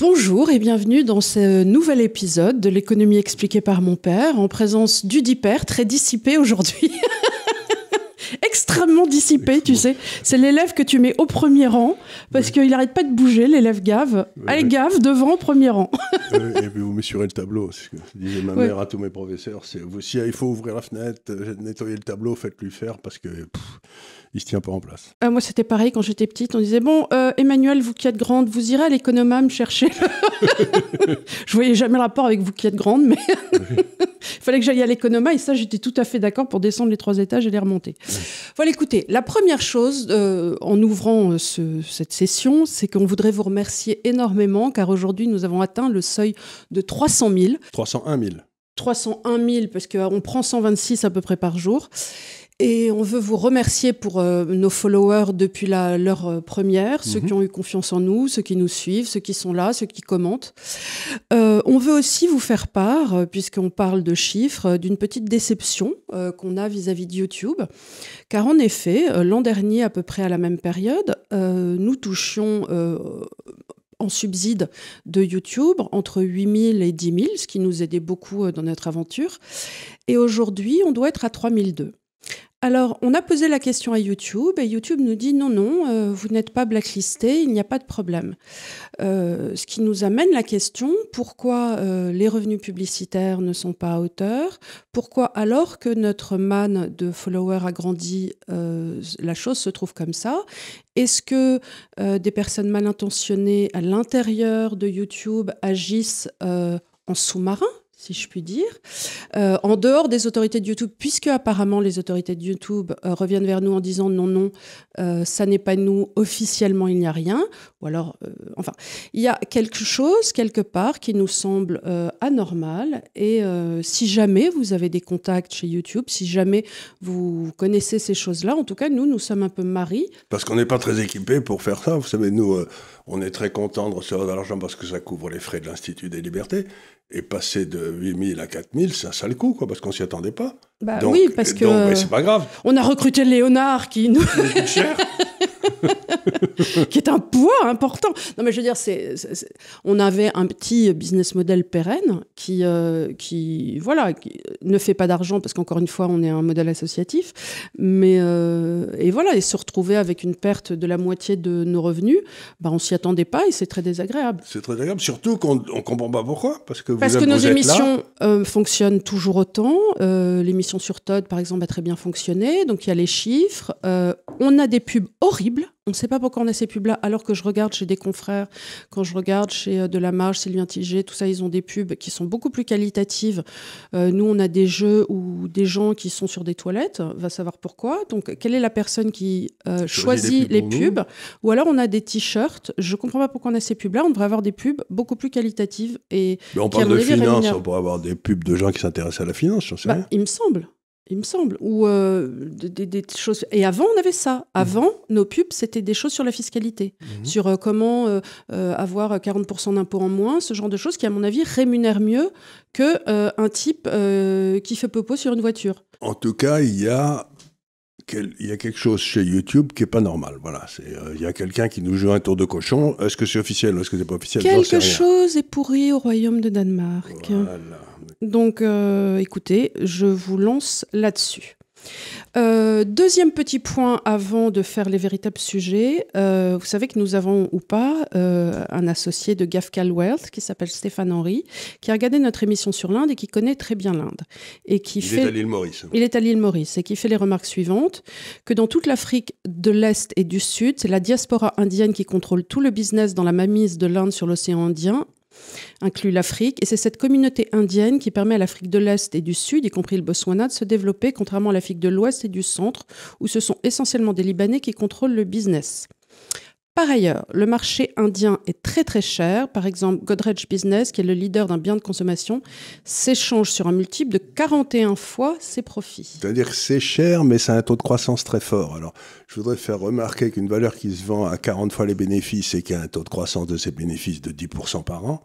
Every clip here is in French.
Bonjour et bienvenue dans ce nouvel épisode de l'économie expliquée par mon père, en présence du dit père, très dissipé aujourd'hui. Extrêmement dissipé, tu sais. C'est l'élève que tu mets au premier rang, parce qu'il n'arrête pas de bouger, l'élève gave. Allez, gave, devant, au premier rang. Et puis vous mesurez le tableau. Ce que disait ma mère à tous mes professeurs, c'est si il faut ouvrir la fenêtre, nettoyer le tableau, faites-lui faire, parce que il se tient pas en place. Moi, c'était pareil quand j'étais petite. On disait, bon, Emmanuel, vous qui êtes grande, vous irez à l'économa me chercher. Je voyais jamais le rapport avec vous qui êtes grande, mais il fallait que j'aille à l'économa. Et ça, j'étais tout à fait d'accord pour descendre les 3 étages et les remonter. Voilà, écoutez, la première chose, en ouvrant cette session, c'est qu'on voudrait vous remercier énormément, car aujourd'hui, nous avons atteint le seuil de 300 000. 301 000. 301 000, parce qu'on prend 126 à peu près par jour. Et on veut vous remercier pour nos followers depuis l'heure première, ceux qui ont eu confiance en nous, ceux qui nous suivent, ceux qui sont là, ceux qui commentent. On veut aussi vous faire part, puisqu'on parle de chiffres, d'une petite déception qu'on a vis-à-vis de YouTube. Car en effet, l'an dernier, à peu près à la même période, nous touchions en subside de YouTube entre 8 000 et 10 000, ce qui nous aidait beaucoup dans notre aventure. Et aujourd'hui, on doit être à 3 200. Alors, on a posé la question à YouTube et YouTube nous dit non, vous n'êtes pas blacklisté, il n'y a pas de problème. Ce qui nous amène la question, pourquoi les revenus publicitaires ne sont pas à hauteur? Pourquoi, alors que notre manne de followers a grandi, la chose se trouve comme ça? Est-ce que des personnes mal intentionnées à l'intérieur de YouTube agissent en sous-marin, si je puis dire, en dehors des autorités de YouTube, puisque apparemment les autorités de YouTube reviennent vers nous en disant non, ça n'est pas nous, officiellement il n'y a rien, ou alors, il y a quelque chose, quelque part, qui nous semble anormal, et si jamais vous avez des contacts chez YouTube, si jamais vous connaissez ces choses-là, en tout cas, nous sommes un peu maris. Parce qu'on n'est pas très équipés pour faire ça, vous savez, nous, on est très contents de recevoir de l'argent parce que ça couvre les frais de l'Institut des libertés. Et passer de 8 000 à 4 000, ça le coup, quoi, parce qu'on s'y attendait pas. Donc, oui, parce que c'est pas grave. On a recruté Léonard qui nous coûte cher. qui est un poids important. Non, mais je veux dire, on avait un petit business model pérenne qui ne fait pas d'argent parce qu'encore une fois, on est un modèle associatif. Mais et se retrouver avec une perte de la moitié de nos revenus, on s'y attendait pas et c'est très désagréable. C'est très agréable, surtout qu'on comprend pas pourquoi. Parce que nos émissions fonctionnent toujours autant. L'émission sur Todd, par exemple, a très bien fonctionné. Donc il y a les chiffres. On a des pubs horribles. On ne sait pas pourquoi on a ces pubs-là, alors que je regarde chez des confrères, quand je regarde chez Delamarche, Sylvain Tiget, tout ça, ils ont des pubs qui sont beaucoup plus qualitatives. Nous, on a des jeux ou des gens qui sont sur des toilettes, va savoir pourquoi. Donc, quelle est la personne qui choisit les pubs? Ou alors, on a des t-shirts. Je ne comprends pas pourquoi on a ces pubs-là. On devrait avoir des pubs beaucoup plus qualitatives. Mais on parle de finance, on pourrait avoir des pubs de gens qui s'intéressent à la finance, j'en sais rien. Il me semble. Ou des choses. Et avant, on avait ça. Avant, nos pubs, c'était des choses sur la fiscalité. Sur comment avoir 40% d'impôts en moins, ce genre de choses qui, à mon avis, rémunèrent mieux qu'un type qui fait popo sur une voiture. En tout cas, il y a quelque chose chez YouTube qui n'est pas normal. Voilà, il y a quelqu'un qui nous joue un tour de cochon. Est-ce que c'est officiel ou est-ce que c'est pas officiel? Quelque chose est pourri au royaume de Danemark. Voilà. Donc, écoutez, je vous lance là-dessus. Deuxième petit point avant de faire les véritables sujets. Vous savez que nous avons ou pas un associé de Gafcal Wealth qui s'appelle Stéphane Henry, qui a regardé notre émission sur l'Inde et qui connaît très bien l'Inde. Et il est à l'île Maurice. Il est à l'île Maurice et qui fait les remarques suivantes, que dans toute l'Afrique de l'Est et du Sud, c'est la diaspora indienne qui contrôle tout le business dans la mainmise de l'Inde sur l'océan Indien, inclut l'Afrique, et c'est cette communauté indienne qui permet à l'Afrique de l'Est et du Sud, y compris le Botswana, de se développer, contrairement à l'Afrique de l'Ouest et du Centre, où ce sont essentiellement des Libanais qui contrôlent le business. Par ailleurs, le marché indien est très très cher. Par exemple, Godrej Business, qui est le leader d'un bien de consommation, s'échange sur un multiple de 41 fois ses profits. C'est-à-dire que c'est cher, mais ça a un taux de croissance très fort. Alors, je voudrais faire remarquer qu'une valeur qui se vend à 40 fois les bénéfices et qui a un taux de croissance de ses bénéfices de 10% par an,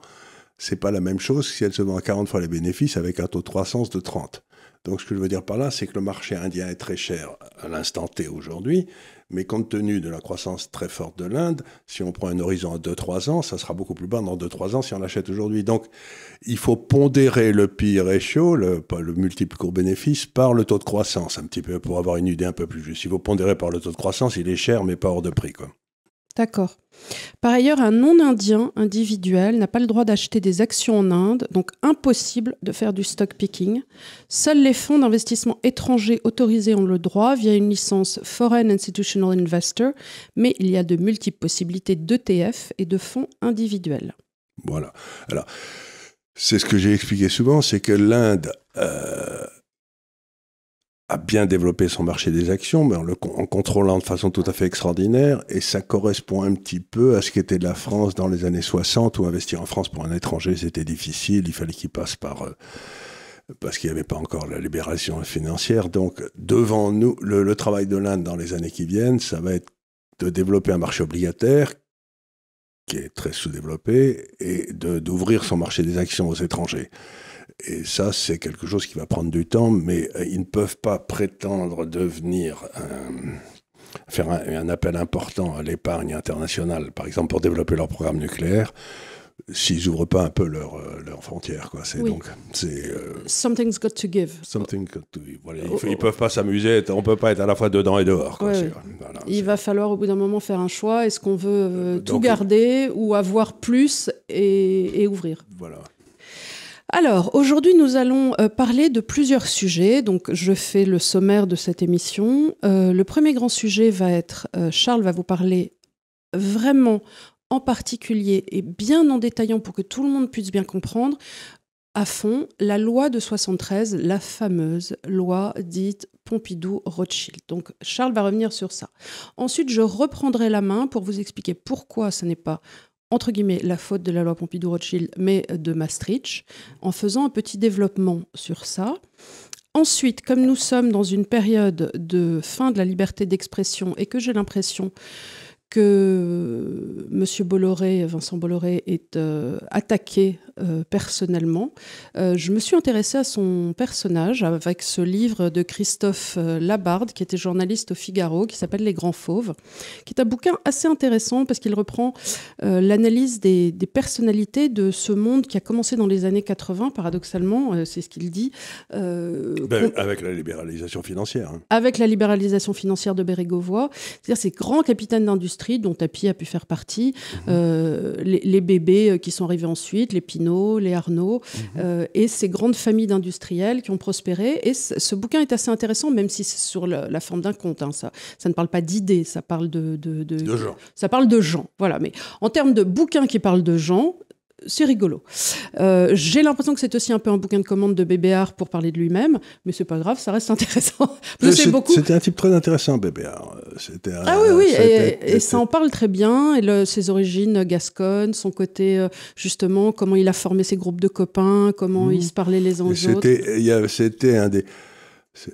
c'est pas la même chose si elle se vend à 40 fois les bénéfices avec un taux de croissance de 30. Donc ce que je veux dire par là, c'est que le marché indien est très cher à l'instant T aujourd'hui, mais compte tenu de la croissance très forte de l'Inde, si on prend un horizon à 2-3 ans, ça sera beaucoup plus bas dans 2-3 ans si on l'achète aujourd'hui. Donc il faut pondérer le PE ratio, le multiple court-bénéfice, par le taux de croissance, un petit peu pour avoir une idée un peu plus juste. Il faut pondérer par le taux de croissance, il est cher, mais pas hors de prix, quoi. D'accord. Par ailleurs, un non-indien individuel n'a pas le droit d'acheter des actions en Inde, donc impossible de faire du stock picking. Seuls les fonds d'investissement étrangers autorisés ont le droit via une licence Foreign Institutional Investor, mais il y a de multiples possibilités d'ETF et de fonds individuels. Voilà. Alors, c'est ce que j'ai expliqué souvent, c'est que l'Inde a bien développé son marché des actions, mais en contrôlant de façon tout à fait extraordinaire, et ça correspond un petit peu à ce qu'était la France dans les années 60, où investir en France pour un étranger, c'était difficile, il fallait qu'il passe par... parce qu'il n'y avait pas encore la libération financière. Donc, devant nous, le travail de l'Inde dans les années qui viennent, ça va être de développer un marché obligataire qui est très sous-développé, et d'ouvrir son marché des actions aux étrangers. Et ça, c'est quelque chose qui va prendre du temps, mais ils ne peuvent pas prétendre faire un appel important à l'épargne internationale, par exemple pour développer leur programme nucléaire, s'ils n'ouvrent pas un peu leurs frontières, quoi. Oui. Donc, Something's got to give. Voilà, ils ne peuvent pas s'amuser, on ne peut pas être à la fois dedans et dehors, quoi. Ouais, voilà, il va falloir au bout d'un moment faire un choix. Est-ce qu'on veut tout garder ou avoir plus et ouvrir? Voilà. Alors, aujourd'hui, nous allons parler de plusieurs sujets. Donc, je fais le sommaire de cette émission. Le premier grand sujet va être, Charles va vous parler vraiment en particulier et bien en détaillant pour que tout le monde puisse bien comprendre à fond la loi de 73, la fameuse loi dite Pompidou-Rothschild. Donc, Charles va revenir sur ça. Ensuite, je reprendrai la main pour vous expliquer pourquoi ce n'est pas entre guillemets, la faute de la loi Pompidou-Rothschild, mais de Maastricht, en faisant un petit développement sur ça. Ensuite, comme nous sommes dans une période de fin de la liberté d'expression et que j'ai l'impression que M. Bolloré, Vincent Bolloré, est attaqué personnellement. Je me suis intéressée à son personnage avec ce livre de Christophe Labarde, qui était journaliste au Figaro, qui s'appelle Les Grands Fauves, qui est un bouquin assez intéressant parce qu'il reprend l'analyse des personnalités de ce monde qui a commencé dans les années 80, paradoxalement, c'est ce qu'il dit. Avec la libéralisation financière. Hein. Avec la libéralisation financière de Bérégovoy, c'est-à-dire ces grands capitaines d'industrie dont Tapi a pu faire partie, les bébés qui sont arrivés ensuite, les Pinault, les Arnault, et ces grandes familles d'industriels qui ont prospéré. Et ce bouquin est assez intéressant, même si c'est sur la forme d'un conte. Hein. Ça ne parle pas d'idées, ça parle de gens. Ça parle de gens, voilà. Mais en termes de bouquin qui parle de gens, c'est rigolo. J'ai l'impression que c'est aussi un peu un bouquin de commande de Bébéar pour parler de lui-même, mais c'est pas grave, ça reste intéressant. C'était un type très intéressant, Bébéar. Oui, et ça en parle très bien, et ses origines gasconnes, son côté, justement, comment il a formé ses groupes de copains, comment ils se parlaient les uns aux autres. C'était un des...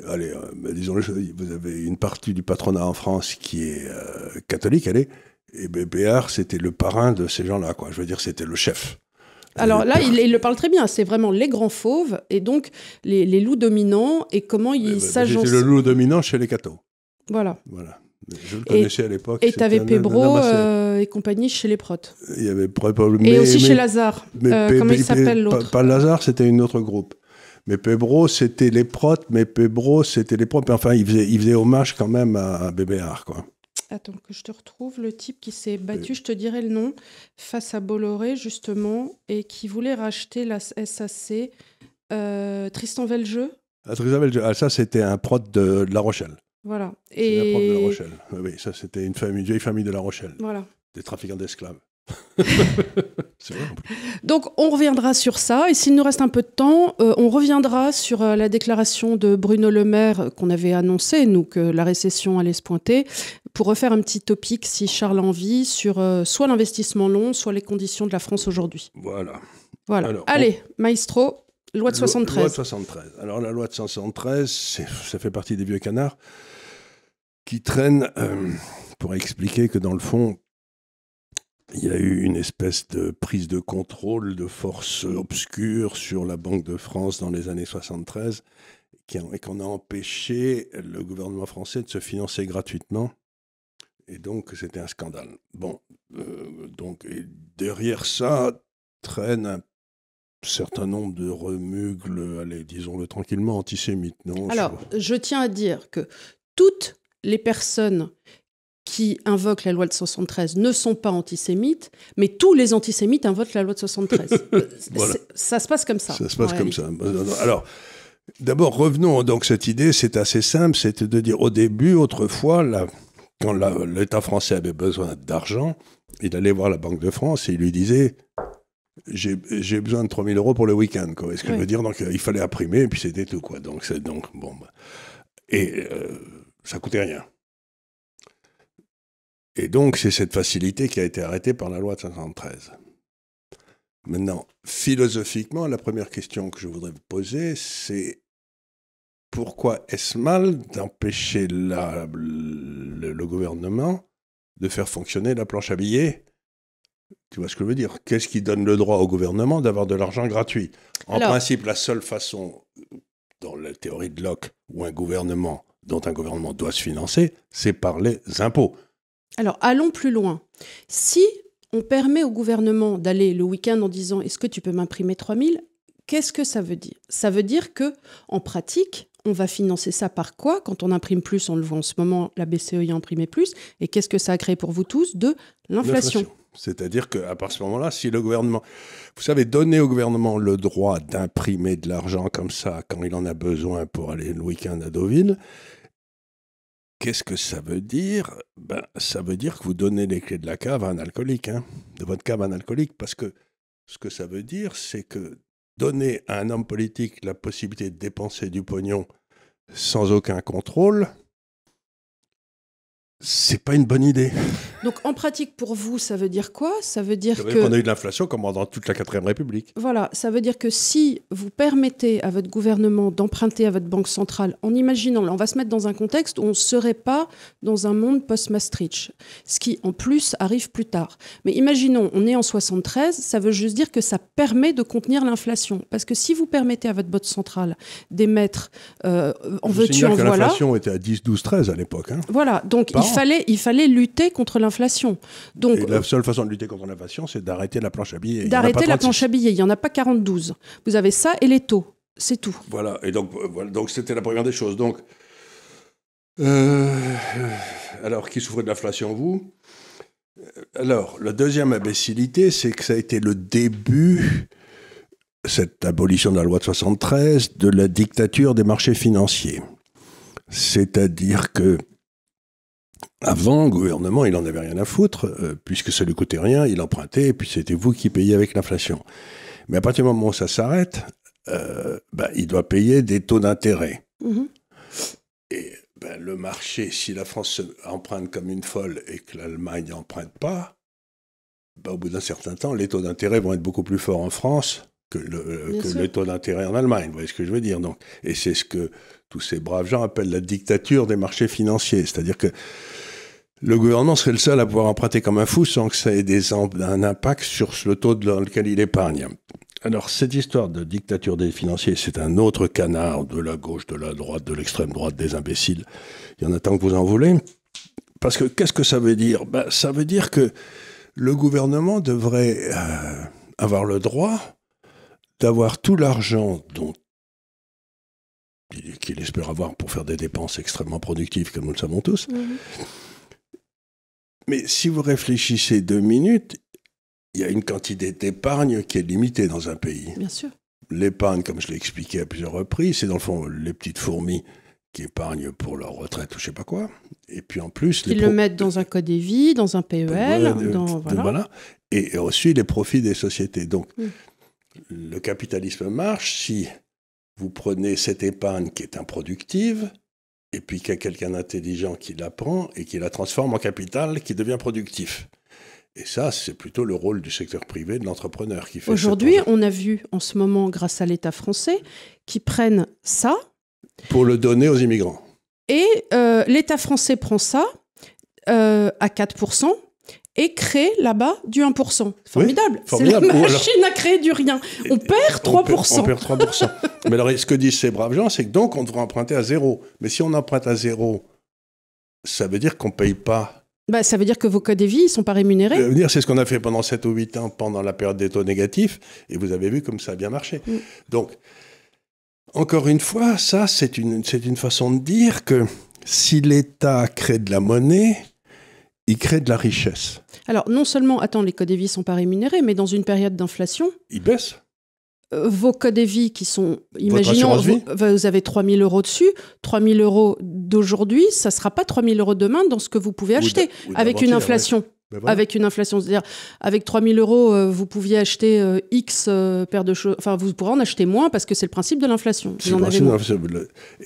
Allez, disons, vous avez une partie du patronat en France qui est catholique, et Bébéar, c'était le parrain de ces gens-là, quoi. Je veux dire, c'était le chef. Alors là, il le parle très bien. C'est vraiment les grands fauves et donc les loups dominants et comment ils s'agencent. C'était le loup dominant chez les cathos. Voilà. Je le connaissais à l'époque. Et tu avais Pébro et compagnie chez les protes. Il y avait et aussi chez Lazare. Comment il s'appelle l'autre? Pas Lazare, c'était une autre groupe. Mais Pébro, c'était les protes, mais enfin, il faisait hommage quand même à Bébéar, quoi. Attends, que je te retrouve le type qui s'est battu, je te dirai le nom, face à Bolloré, justement, et qui voulait racheter la SAC. Tristan Velgeux. Tristan Velgeux, ça, c'était un prot de La Rochelle. Voilà. Et un prot de La Rochelle. Oui, ça, c'était une vieille famille de La Rochelle. Voilà. Des trafiquants d'esclaves. C'est vrai. Donc on reviendra sur ça, et s'il nous reste un peu de temps, on reviendra sur la déclaration de Bruno Le Maire qu'on avait annoncé, nous, que la récession allait se pointer, pour refaire un petit topic, si Charles a envie, sur soit l'investissement long, soit les conditions de la France aujourd'hui. Voilà. Alors, allez, maestro, loi de 73. Loi de 73. Alors la loi de 73, ça fait partie des vieux canards qui traînent pour expliquer que dans le fond, il y a eu une espèce de prise de contrôle de forces obscures sur la Banque de France dans les années 73 et qu'on a empêché le gouvernement français de se financer gratuitement. Et donc, c'était un scandale. Bon, donc, et derrière ça traîne un certain nombre de remugles, allez, disons-le tranquillement, antisémites, non? Alors, je tiens à dire que toutes les personnes qui invoquent la loi de 73 ne sont pas antisémites, mais tous les antisémites invoquent la loi de 73. Voilà. Ça se passe comme ça. Ça se passe comme ça. Alors, d'abord, revenons donc cette idée, c'est assez simple, c'était de dire au début, autrefois, quand l'État français avait besoin d'argent, il allait voir la Banque de France et il lui disait « J'ai besoin de 3 000 € pour le week-end. » Est-ce que je veux dire? Donc, il fallait imprimer et puis c'était tout, quoi. Donc, bon. Et ça coûtait rien. Et donc, c'est cette facilité qui a été arrêtée par la loi de 73. Maintenant, philosophiquement, la première question que je voudrais vous poser, c'est pourquoi est-ce mal d'empêcher le gouvernement de faire fonctionner la planche à billets? Tu vois ce que je veux dire? Qu'est-ce qui donne le droit au gouvernement d'avoir de l'argent gratuit? En principe, la seule façon, dans la théorie de Locke, dont un gouvernement doit se financer, c'est par les impôts. Alors, allons plus loin. Si on permet au gouvernement d'aller le week-end en disant « Est-ce que tu peux m'imprimer 3 000 ?» Qu'est-ce que ça veut dire? Ça veut dire qu'en pratique, on va financer ça par quoi? Quand on imprime plus, on le voit en ce moment, la BCE y a imprimé plus. Et qu'est-ce que ça a créé pour vous tous? De l'inflation. C'est-à-dire qu'à partir de ce moment-là, si le gouvernement... Vous savez, donner au gouvernement le droit d'imprimer de l'argent comme ça quand il en a besoin pour aller le week-end à Deauville, qu'est-ce que ça veut dire? Ça veut dire que vous donnez les clés de la cave à un alcoolique, de votre cave à un alcoolique, parce que ce que ça veut dire, c'est que donner à un homme politique la possibilité de dépenser du pognon sans aucun contrôle, c'est pas une bonne idée. Donc, en pratique, pour vous, ça veut dire quoi? Ça veut dire que... qu'on a eu de l'inflation comme dans toute la 4e République. Voilà, ça veut dire que si vous permettez à votre gouvernement d'emprunter à votre banque centrale, en imaginant, là, on va se mettre dans un contexte où on ne serait pas dans un monde post-Maastricht, ce qui, en plus, arrive plus tard. Mais imaginons, on est en 73, ça veut juste dire que ça permet de contenir l'inflation. Parce que si vous permettez à votre banque centrale d'émettre en veux-tu, en voilà... L'inflation était à 10, 12, 13 à l'époque. Voilà, donc il fallait lutter contre l'inflation. Donc, et la seule façon de lutter contre l'inflation, c'est d'arrêter la planche à billets. D'arrêter la planche à billets. Il n'y en a pas 42. Vous avez ça et les taux. C'est tout. Voilà. Et donc c'était la première des choses. Donc, alors, qui souffrait de l'inflation, vous? Alors, la deuxième imbécilité, c'est que ça a été le début, cette abolition de la loi de 73, de la dictature des marchés financiers. C'est-à-dire que avant, le gouvernement, il n'en avait rien à foutre, puisque ça ne lui coûtait rien, il empruntait, et puis c'était vous qui payiez avec l'inflation. Mais à partir du moment où ça s'arrête, il doit payer des taux d'intérêt. Mmh. Et le marché, si la France emprunte comme une folle et que l'Allemagne n'emprunte pas, au bout d'un certain temps, les taux d'intérêt vont être beaucoup plus forts en France que les taux d'intérêt en Allemagne. Vous voyez ce que je veux dire, donc. Et c'est ce que tous ces braves gens appellent la dictature des marchés financiers. C'est-à-dire que le gouvernement serait le seul à pouvoir emprunter comme un fou sans que ça ait un impact sur le taux dans lequel il épargne. Alors, cette histoire de dictature des financiers, c'est un autre canard de la gauche, de la droite, de l'extrême droite, des imbéciles. Il y en a tant que vous en voulez. Parce que qu'est-ce que ça veut dire? Ça veut dire que le gouvernement devrait avoir le droit d'avoir tout l'argent qu'il espère avoir pour faire des dépenses extrêmement productives, comme nous le savons tous. Mmh. Mais si vous réfléchissez 2 minutes, il y a une quantité d'épargne qui est limitée dans un pays. Bien sûr. L'épargne, comme je l'ai expliqué à plusieurs reprises, c'est dans le fond les petites fourmis qui épargnent pour leur retraite ou je ne sais pas quoi. Et puis en plus... Ils le mettent dans un code EVI, dans un PEL, voilà. Et aussi les profits des sociétés. Donc, le capitalisme marche si vous prenez cette épargne qui est improductive, et puis qu'il y a quelqu'un d'intelligent qui la prend et qui la transforme en capital qui devient productif. Et ça, c'est plutôt le rôle du secteur privé, de l'entrepreneur qui fait ça. Aujourd'hui, on a vu en ce moment, grâce à l'État français, qu'ils prennent ça... pour le donner aux immigrants. Et l'État français prend ça à 4%. Et crée là-bas du 1%. Formidable. Oui, formidable. C'est la machine à créer du rien. On perd 3%. On perd 3%. Mais alors, ce que disent ces braves gens, c'est que donc on devrait emprunter à zéro. Mais si on emprunte à zéro, ça veut dire qu'on ne paye pas. Ça veut dire que vos codes et vies ne sont pas rémunérés. C'est ce qu'on a fait pendant 7 ou 8 ans, pendant la période des taux négatifs, et vous avez vu comme ça a bien marché. Donc, encore une fois, ça, c'est une façon de dire que si l'État crée de la monnaie, il crée de la richesse. Alors, non seulement, les codes et vies ne sont pas rémunérés, mais dans une période d'inflation... Ils baissent. Vos codes et vies qui sont... Imaginons, vous avez 3 000 € dessus. 3 000 € d'aujourd'hui, ça ne sera pas 3 000 € demain dans ce que vous pouvez acheter avec une inflation. Ouais. Voilà. Avec une inflation, c'est-à-dire avec 3 000 €, vous pouviez acheter X paires de choses. Enfin, vous pourrez en acheter moins parce que c'est le principe de l'inflation.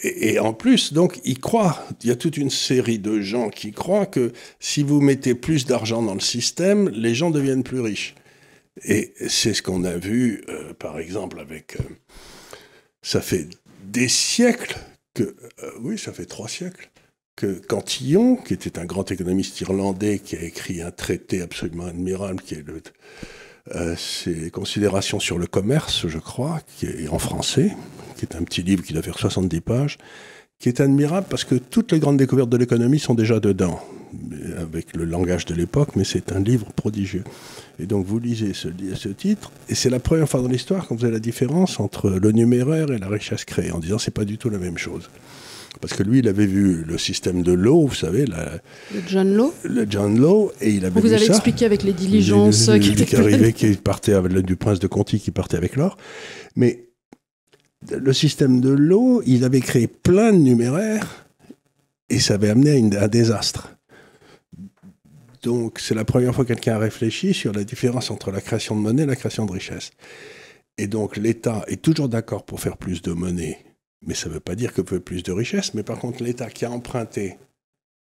Et en plus, donc, ils croient. Il y a toute une série de gens qui croient que si vous mettez plus d'argent dans le système, les gens deviennent plus riches. Et c'est ce qu'on a vu, par exemple, avec... ça fait des siècles que... oui, ça fait 3 siècles. Que Cantillon, qui était un grand économiste irlandais, qui a écrit un traité absolument admirable, qui est ses considérations sur le commerce, je crois, qui est en français, qui est un petit livre qui doit faire 70 pages, qui est admirable parce que toutes les grandes découvertes de l'économie sont déjà dedans, avec le langage de l'époque, mais c'est un livre prodigieux. Et donc vous lisez ce titre, et c'est la première fois dans l'histoire qu'on faisait la différence entre le numéraire et la richesse créée, en disant c'est pas du tout la même chose. Parce que lui, il avait vu le système de Law, vous savez, le John Law. Le John Law, et il avait vu ça. Vous avez expliqué avec les diligences qui partaient du prince de Conti qui partait avec l'or. Mais le système de Law, il avait créé plein de numéraires, et ça avait amené à un désastre. Donc, c'est la première fois que quelqu'un a réfléchi sur la différence entre la création de monnaie et la création de richesse. Et donc, l'État est toujours d'accord pour faire plus de monnaie. Mais ça ne veut pas dire que peut plus de richesse. Mais par contre, l'État qui a emprunté,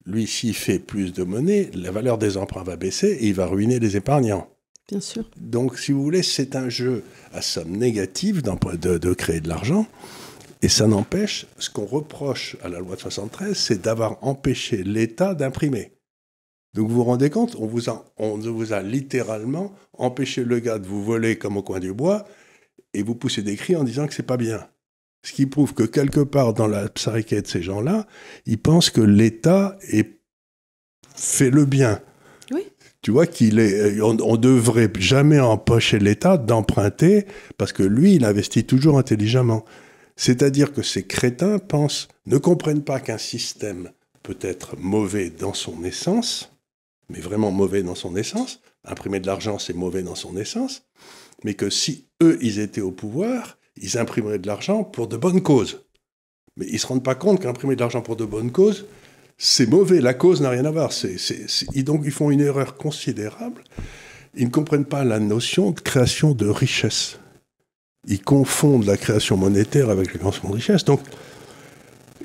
lui, s'il fait plus de monnaie, la valeur des emprunts va baisser et il va ruiner les épargnants. Bien sûr. Donc, si vous voulez, c'est un jeu à somme négative de créer de l'argent. Et ça n'empêche, ce qu'on reproche à la loi de 73, c'est d'avoir empêché l'État d'imprimer. Donc, vous vous rendez compte, on vous a littéralement empêché le gars de vous voler comme au coin du bois et vous poussez des cris en disant que c'est pas bien. Ce qui prouve que quelque part dans la psyché de ces gens-là, ils pensent que l'État fait le bien. Oui. Tu vois on devrait jamais empêcher l'État d'emprunter parce que lui, il investit toujours intelligemment. C'est-à-dire que ces crétins ne comprennent pas qu'un système peut être mauvais dans son essence, mais vraiment mauvais dans son essence. Imprimer de l'argent, c'est mauvais dans son essence. Mais que si eux, ils étaient au pouvoir, ils imprimeraient de l'argent pour de bonnes causes. Mais ils ne se rendent pas compte qu'imprimer de l'argent pour de bonnes causes, c'est mauvais. La cause n'a rien à voir. Donc, ils font une erreur considérable. Ils ne comprennent pas la notion de création de richesse. Ils confondent la création monétaire avec la création de richesse. Donc,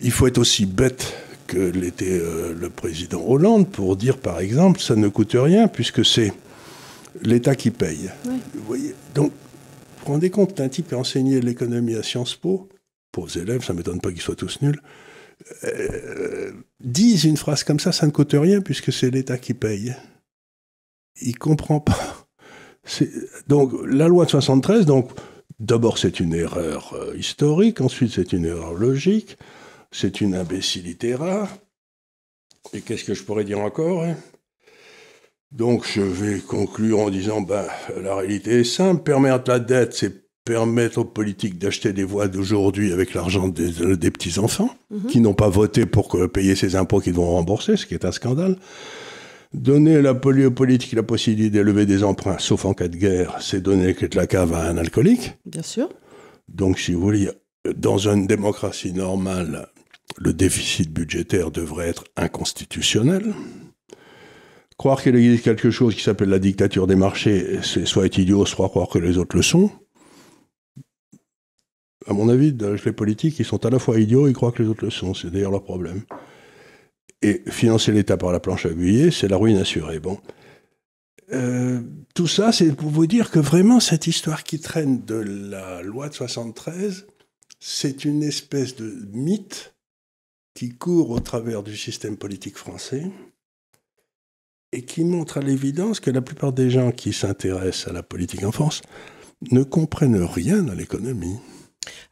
il faut être aussi bête que l'était le président Hollande pour dire, par exemple, ça ne coûte rien puisque c'est l'État qui paye. Oui. Vous voyez ? Donc, vous vous rendez compte qu'un type qui a enseigné l'économie à Sciences Po, pauvres élèves, ça ne m'étonne pas qu'ils soient tous nuls, disent une phrase comme ça ne coûte rien puisque c'est l'État qui paye. Il ne comprend pas. Donc, la loi de 73, d'abord c'est une erreur historique, ensuite c'est une erreur logique, c'est une imbécilité rare. Et qu'est-ce que je pourrais dire encore ? Donc, je vais conclure en disant, la réalité est simple. Permettre la dette, c'est permettre aux politiques d'acheter des voix d'aujourd'hui avec l'argent des petits-enfants, qui n'ont pas voté pour payer ces impôts qu'ils vont rembourser, ce qui est un scandale. Donner aux politiques la possibilité d'élever des emprunts, sauf en cas de guerre, c'est donner de la cave à un alcoolique. Bien sûr. Donc, si vous voulez, dans une démocratie normale, le déficit budgétaire devrait être inconstitutionnel. Croire qu'il existe quelque chose qui s'appelle la dictature des marchés, c'est soit être idiot, soit croire que les autres le sont. À mon avis, les politiques, ils sont à la fois idiots et ils croient que les autres le sont. C'est d'ailleurs leur problème. Et financer l'État par la planche à billets, c'est la ruine assurée. Bon. Tout ça, c'est pour vous dire que vraiment, cette histoire qui traîne de la loi de 73, c'est une espèce de mythe qui court au travers du système politique français et qui montre à l'évidence que la plupart des gens qui s'intéressent à la politique en France ne comprennent rien à l'économie.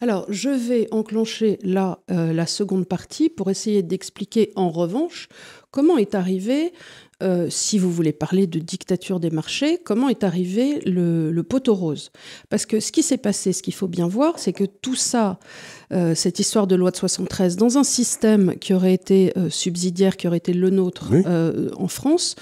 Alors, je vais enclencher là la seconde partie pour essayer d'expliquer en revanche comment est arrivé, si vous voulez parler de dictature des marchés, comment est arrivé le poteau rose. Parce que ce qui s'est passé, ce qu'il faut bien voir, c'est que tout ça, cette histoire de loi de 73, dans un système qui aurait été subsidiaire, qui aurait été le nôtre Oui. En France,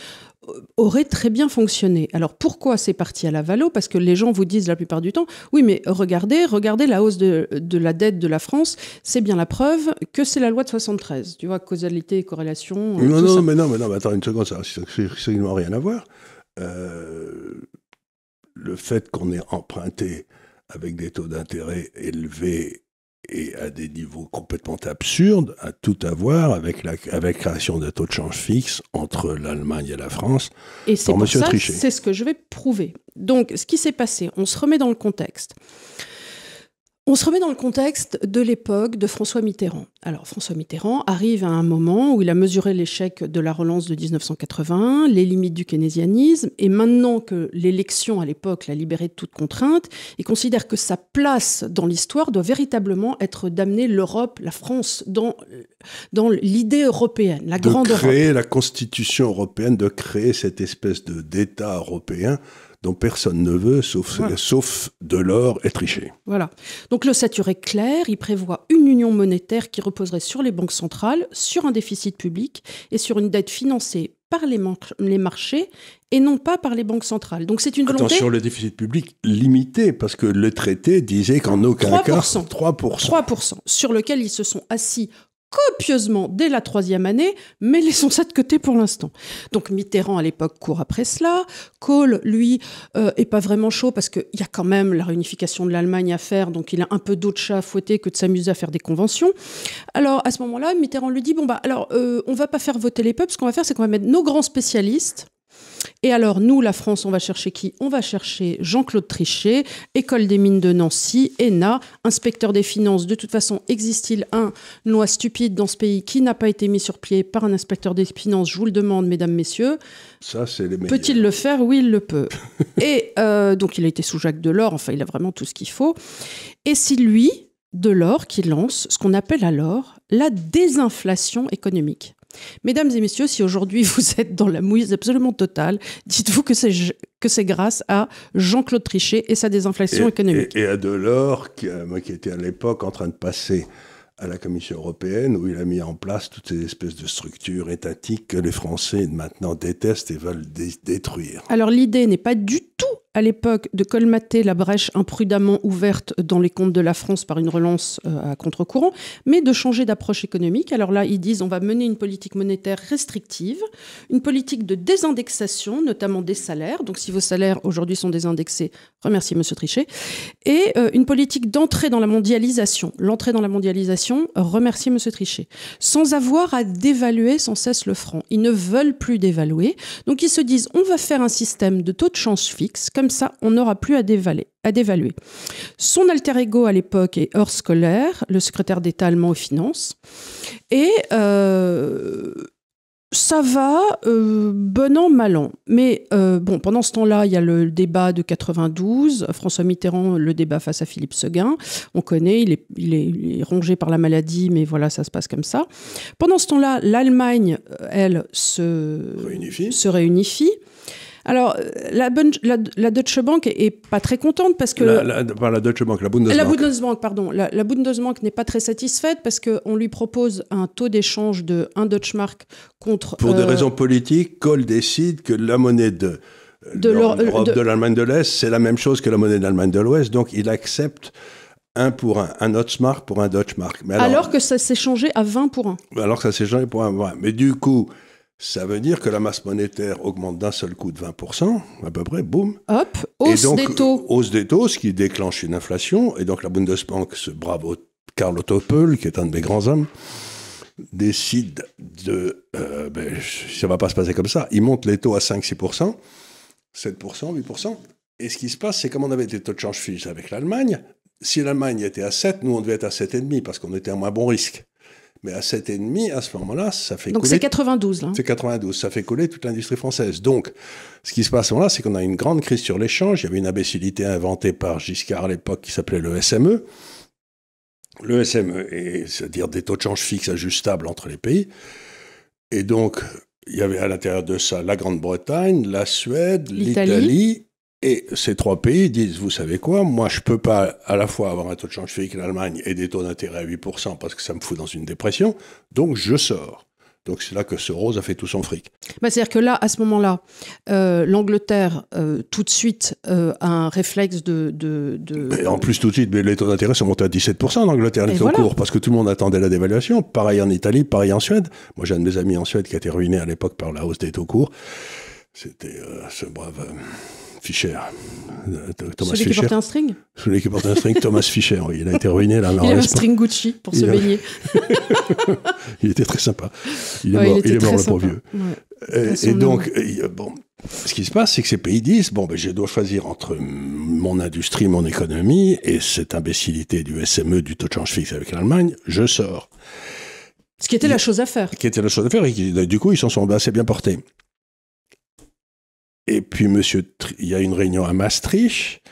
aurait très bien fonctionné. Alors pourquoi c'est parti à la valo? Parce que les gens vous disent la plupart du temps, oui mais regardez la hausse de la dette de la France, c'est bien la preuve que c'est la loi de 73. Tu vois, causalité et corrélation. Non, mais attends une seconde, ça n'a absolument rien à voir. Le fait qu'on ait emprunté avec des taux d'intérêt élevés et à des niveaux complètement absurdes, a tout à voir avec la création de taux de change fixe entre l'Allemagne et la France. Et c'est pour ça, Trichet. c'est ce que je vais prouver. Donc, ce qui s'est passé, on se remet dans le contexte. On se remet dans le contexte de l'époque de François Mitterrand. Alors, François Mitterrand arrive à un moment où il a mesuré l'échec de la relance de 1981, les limites du keynésianisme, et maintenant que l'élection à l'époque l'a libéré de toute contrainte, il considère que sa place dans l'histoire doit véritablement être d'amener l'Europe, la France, dans l'idée européenne, la grande Europe. De créer la constitution européenne, de créer cette espèce d'État européen dont personne ne veut, sauf Delors et Trichet. Voilà. Donc l'ossature est claire, il prévoit une union monétaire qui reposerait sur les banques centrales, sur un déficit public et sur une dette financée par les marchés et non pas par les banques centrales. Donc c'est une volonté... Attention, le déficit public limité, parce que le traité disait qu'en aucun 3%, cas... 3%. Sur lequel ils se sont assis copieusement dès la 3e année, mais laissons ça de côté pour l'instant. Donc Mitterrand, à l'époque, court après cela. Kohl, lui, est pas vraiment chaud parce qu'il y a quand même la réunification de l'Allemagne à faire, donc il a un peu d'autre chat à fouetter que de s'amuser à faire des conventions. Alors, à ce moment-là, Mitterrand lui dit, on va pas faire voter les peuples, ce qu'on va faire, c'est qu'on va mettre nos grands spécialistes. Et alors, nous, la France, on va chercher qui? On va chercher Jean-Claude Trichet, École des mines de Nancy, ENA, inspecteur des finances. De toute façon, existe-t-il une loi stupide dans ce pays qui n'a pas été mise sur pied par un inspecteur des finances? Je vous le demande, mesdames, messieurs. Ça, c'est les meilleurs. Peut-il le faire? Oui, il le peut. Et donc, il a été sous Jacques Delors. Enfin, il a vraiment tout ce qu'il faut. Et c'est lui, Delors, qui lance ce qu'on appelle alors la désinflation économique. Mesdames et messieurs, si aujourd'hui vous êtes dans la mouise absolument totale, dites-vous que c'est grâce à Jean-Claude Trichet et sa désinflation économique. Et à Delors, qui était à l'époque en train de passer à la Commission européenne, où il a mis en place toutes ces espèces de structures étatiques que les Français maintenant détestent et veulent détruire. Alors l'idée n'est pas du tout à l'époque de colmater la brèche imprudemment ouverte dans les comptes de la France par une relance à contre-courant, mais de changer d'approche économique. Alors là, ils disent on va mener une politique monétaire restrictive, une politique de désindexation, notamment des salaires. Donc si vos salaires aujourd'hui sont désindexés, remerciez M. Trichet. Et une politique d'entrée dans la mondialisation. L'entrée dans la mondialisation, remerciez M. Trichet. Sans avoir à dévaluer sans cesse le franc. Ils ne veulent plus dévaluer. Donc ils se disent on va faire un système de taux de change fixe. Comme ça, on n'aura plus à dévaluer. Son alter ego à l'époque est Horst Köhler, le secrétaire d'État allemand aux finances. Et ça va, bon an, mal an. Mais pendant ce temps-là, il y a le débat de 92. François Mitterrand, le débat face à Philippe Seguin. On connaît, il est rongé par la maladie, mais voilà, ça se passe comme ça. Pendant ce temps-là, l'Allemagne, elle, se réunifie. Alors, la Deutsche Bank est pas très contente parce que... la Deutsche Bank, la Bundesbank. La Bundesbank, pardon. La Bundesbank n'est pas très satisfaite parce qu'on lui propose un taux d'échange de 1 Deutschmark contre... Pour des raisons politiques, Kohl décide que la monnaie de l'Allemagne de l'Est, c'est la même chose que la monnaie de l'Allemagne de l'Ouest, donc il accepte 1 pour 1, un Deutschmark pour un Deutschmark. Mais alors que ça s'est changé à 20 pour 1. Alors que ça s'est changé pour 1. Mais du coup... Ça veut dire que la masse monétaire augmente d'un seul coup de 20%, à peu près, boum. Hop, hausse des taux. Hausse des taux, ce qui déclenche une inflation. Et donc la Bundesbank, ce brave Karl Otto Pöhl, qui est un de mes grands hommes, décide de... ça ne va pas se passer comme ça. Il monte les taux à 5-6%, 7%, 8%. Et ce qui se passe, c'est comme on avait des taux de change fixe avec l'Allemagne. Si l'Allemagne était à 7, nous, on devait être à 7,5 parce qu'on était à moins bon risque. Mais à 7,5, à ce moment-là, ça fait couler... Donc c'est 92, là. C'est 92, ça fait couler toute l'industrie française. Donc, ce qui se passe à ce moment-là, c'est qu'on a une grande crise sur l'échange. Il y avait une imbécilité inventée par Giscard à l'époque qui s'appelait le SME. Le SME, c'est-à-dire des taux de change fixes ajustables entre les pays. Et donc, il y avait à l'intérieur de ça la Grande-Bretagne, la Suède, l'Italie. Et ces 3 pays disent, vous savez quoi, moi je peux pas à la fois avoir un taux de change fixe l'Allemagne et des taux d'intérêt à 8% parce que ça me fout dans une dépression, donc je sors. Donc c'est là que Soros a fait tout son fric. C'est-à-dire que là, à ce moment-là, l'Angleterre, tout de suite, a un réflexe Et en plus, tout de suite, les taux d'intérêt sont montés à 17% en Angleterre, les taux courts, parce que tout le monde attendait la dévaluation. Pareil en Italie, pareil en Suède. Moi, j'ai un de mes amis en Suède qui a été ruiné à l'époque par la hausse des taux courts. C'était ce brave... Fischer. Thomas Celui Fischer. Qui portait un string. Celui qui portait un string, Thomas Fischer. Oui, il a été ruiné là. Il avait un string Gucci pour se baigner. Il était très sympa. Il est mort le pauvre vieux. Ouais. Et donc, bon, ce qui se passe, c'est que ces pays disent, bon, je dois choisir entre mon industrie, mon économie et cette imbécilité du SME, du taux de change fixe avec l'Allemagne, je sors. Ce qui était la chose à faire. Qui était la chose à faire et du coup, ils s'en sont assez bien portés. Et puis, il y a une réunion à Maastricht.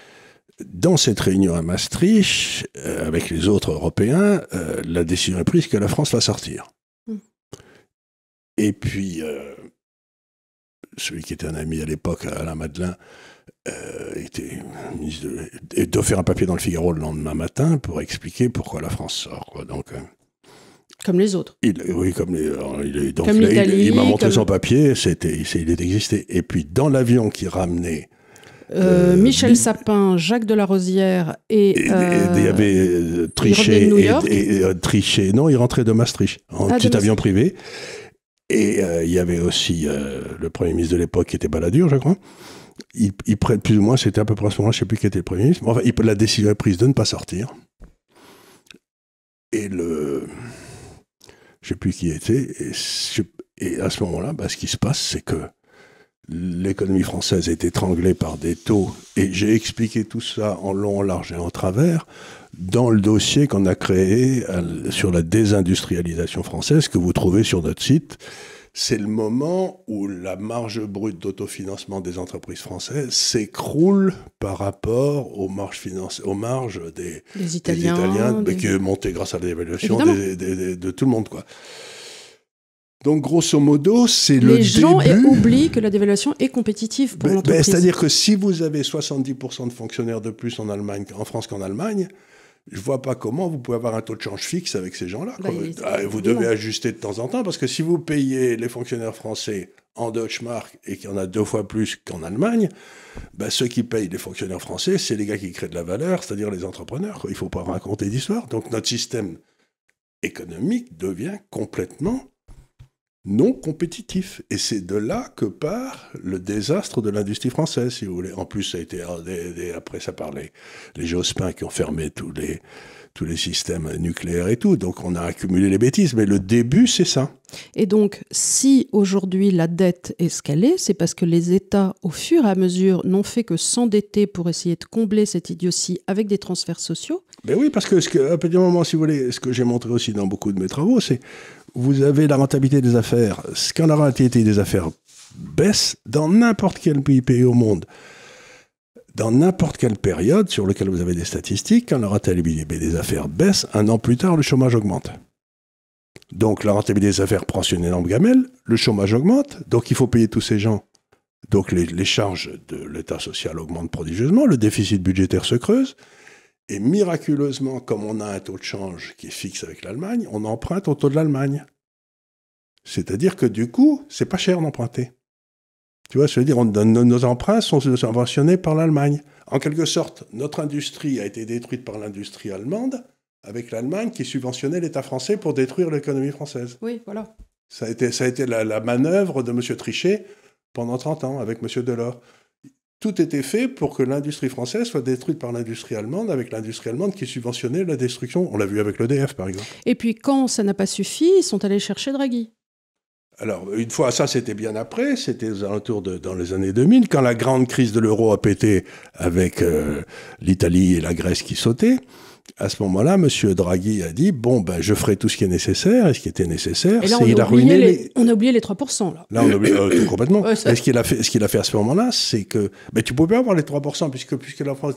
Dans cette réunion à Maastricht, avec les autres Européens, la décision est prise que la France va sortir. Et puis, celui qui était un ami à l'époque, Alain Madelin, doit faire un papier dans le Figaro le lendemain matin pour expliquer pourquoi la France sort. Quoi. Donc, comme les autres. Oui, comme l'Italie. Il m'a montré son papier, il existait. Et puis, dans l'avion qui ramenait... Michel Sapin, Jacques Delarosière et... il y avait Trichet et Trichet. Non, il rentrait de Maastricht, en petit avion privé. Et il y avait aussi le Premier ministre de l'époque qui était Balladur, je crois. Il prête plus ou moins, c'était à peu près à ce moment-là, je ne sais plus qui était le Premier ministre. Enfin, la décision est prise de ne pas sortir. Et je ne sais plus qui était. Et à ce moment-là, ce qui se passe, c'est que l'économie française est étranglée par des taux. Et j'ai expliqué tout ça en long, en large et en travers dans le dossier qu'on a créé sur la désindustrialisation française que vous trouvez sur notre site. C'est le moment où la marge brute d'autofinancement des entreprises françaises s'écroule par rapport aux marges des Italiens qui est monté grâce à l'évaluation de tout le monde, quoi. Donc, grosso modo, c'est le début... Les gens oublient que la dévaluation est compétitive pour l'entreprise. C'est-à-dire que si vous avez 70% de fonctionnaires de plus en France qu'en Allemagne, je ne vois pas comment vous pouvez avoir un taux de change fixe avec ces gens-là. Vous devez ajuster de temps en temps, parce que si vous payez les fonctionnaires français en Deutschmark et qu'il y en a 2 fois plus qu'en Allemagne, ceux qui payent les fonctionnaires français, c'est les gars qui créent de la valeur, c'est-à-dire les entrepreneurs. Il ne faut pas raconter d'histoire. Donc notre système économique devient complètement non compétitif. Et c'est de là que part le désastre de l'industrie française, si vous voulez. En plus, ça a été après ça par les Jospin qui ont fermé tous les systèmes nucléaires et tout. Donc on a accumulé les bêtises. Mais le début, c'est ça. Et donc, si aujourd'hui la dette est ce qu'elle est, c'est parce que les États, au fur et à mesure, n'ont fait que s'endetter pour essayer de combler cette idiotie avec des transferts sociaux. Ben oui, parce que à petit moment, si vous voulez, ce que j'ai montré aussi dans beaucoup de mes travaux, c'est vous avez la rentabilité des affaires. Quand la rentabilité des affaires baisse dans n'importe quel pays au monde, dans n'importe quelle période sur laquelle vous avez des statistiques, quand la rentabilité des affaires baisse, 1 an plus tard, le chômage augmente. Donc la rentabilité des affaires prend une énorme gamelle, le chômage augmente, donc il faut payer tous ces gens. Donc les charges de l'État social augmentent prodigieusement, le déficit budgétaire se creuse, et miraculeusement, comme on a un taux de change qui est fixe avec l'Allemagne, on emprunte au taux de l'Allemagne. C'est-à-dire que du coup, c'est pas cher d'emprunter. Tu vois, c'est-à-dire nos emprunts sont subventionnés par l'Allemagne. En quelque sorte, notre industrie a été détruite par l'industrie allemande, avec l'Allemagne qui subventionnait l'État français pour détruire l'économie française. Oui, voilà. Ça a été la manœuvre de M. Trichet pendant 30 ans, avec M. Delors. Tout était fait pour que l'industrie française soit détruite par l'industrie allemande, avec l'industrie allemande qui subventionnait la destruction. On l'a vu avec l'EDF, par exemple. Et puis, quand ça n'a pas suffi, ils sont allés chercher Draghi. Alors, une fois, ça, c'était bien après, c'était aux alentours dans les années 2000, quand la grande crise de l'euro a pété avec l'Italie et la Grèce qui sautaient. À ce moment-là, M. Draghi a dit, bon, ben, je ferai tout ce qui est nécessaire, et ce qui était nécessaire, et là, c'est il a ruiné on a oublié les 3%, là. Là, on a oublié tout complètement. Ouais, et ce qu'il a fait à ce moment-là, c'est que, ben, tu pouvais pas avoir les 3%, puisque la France,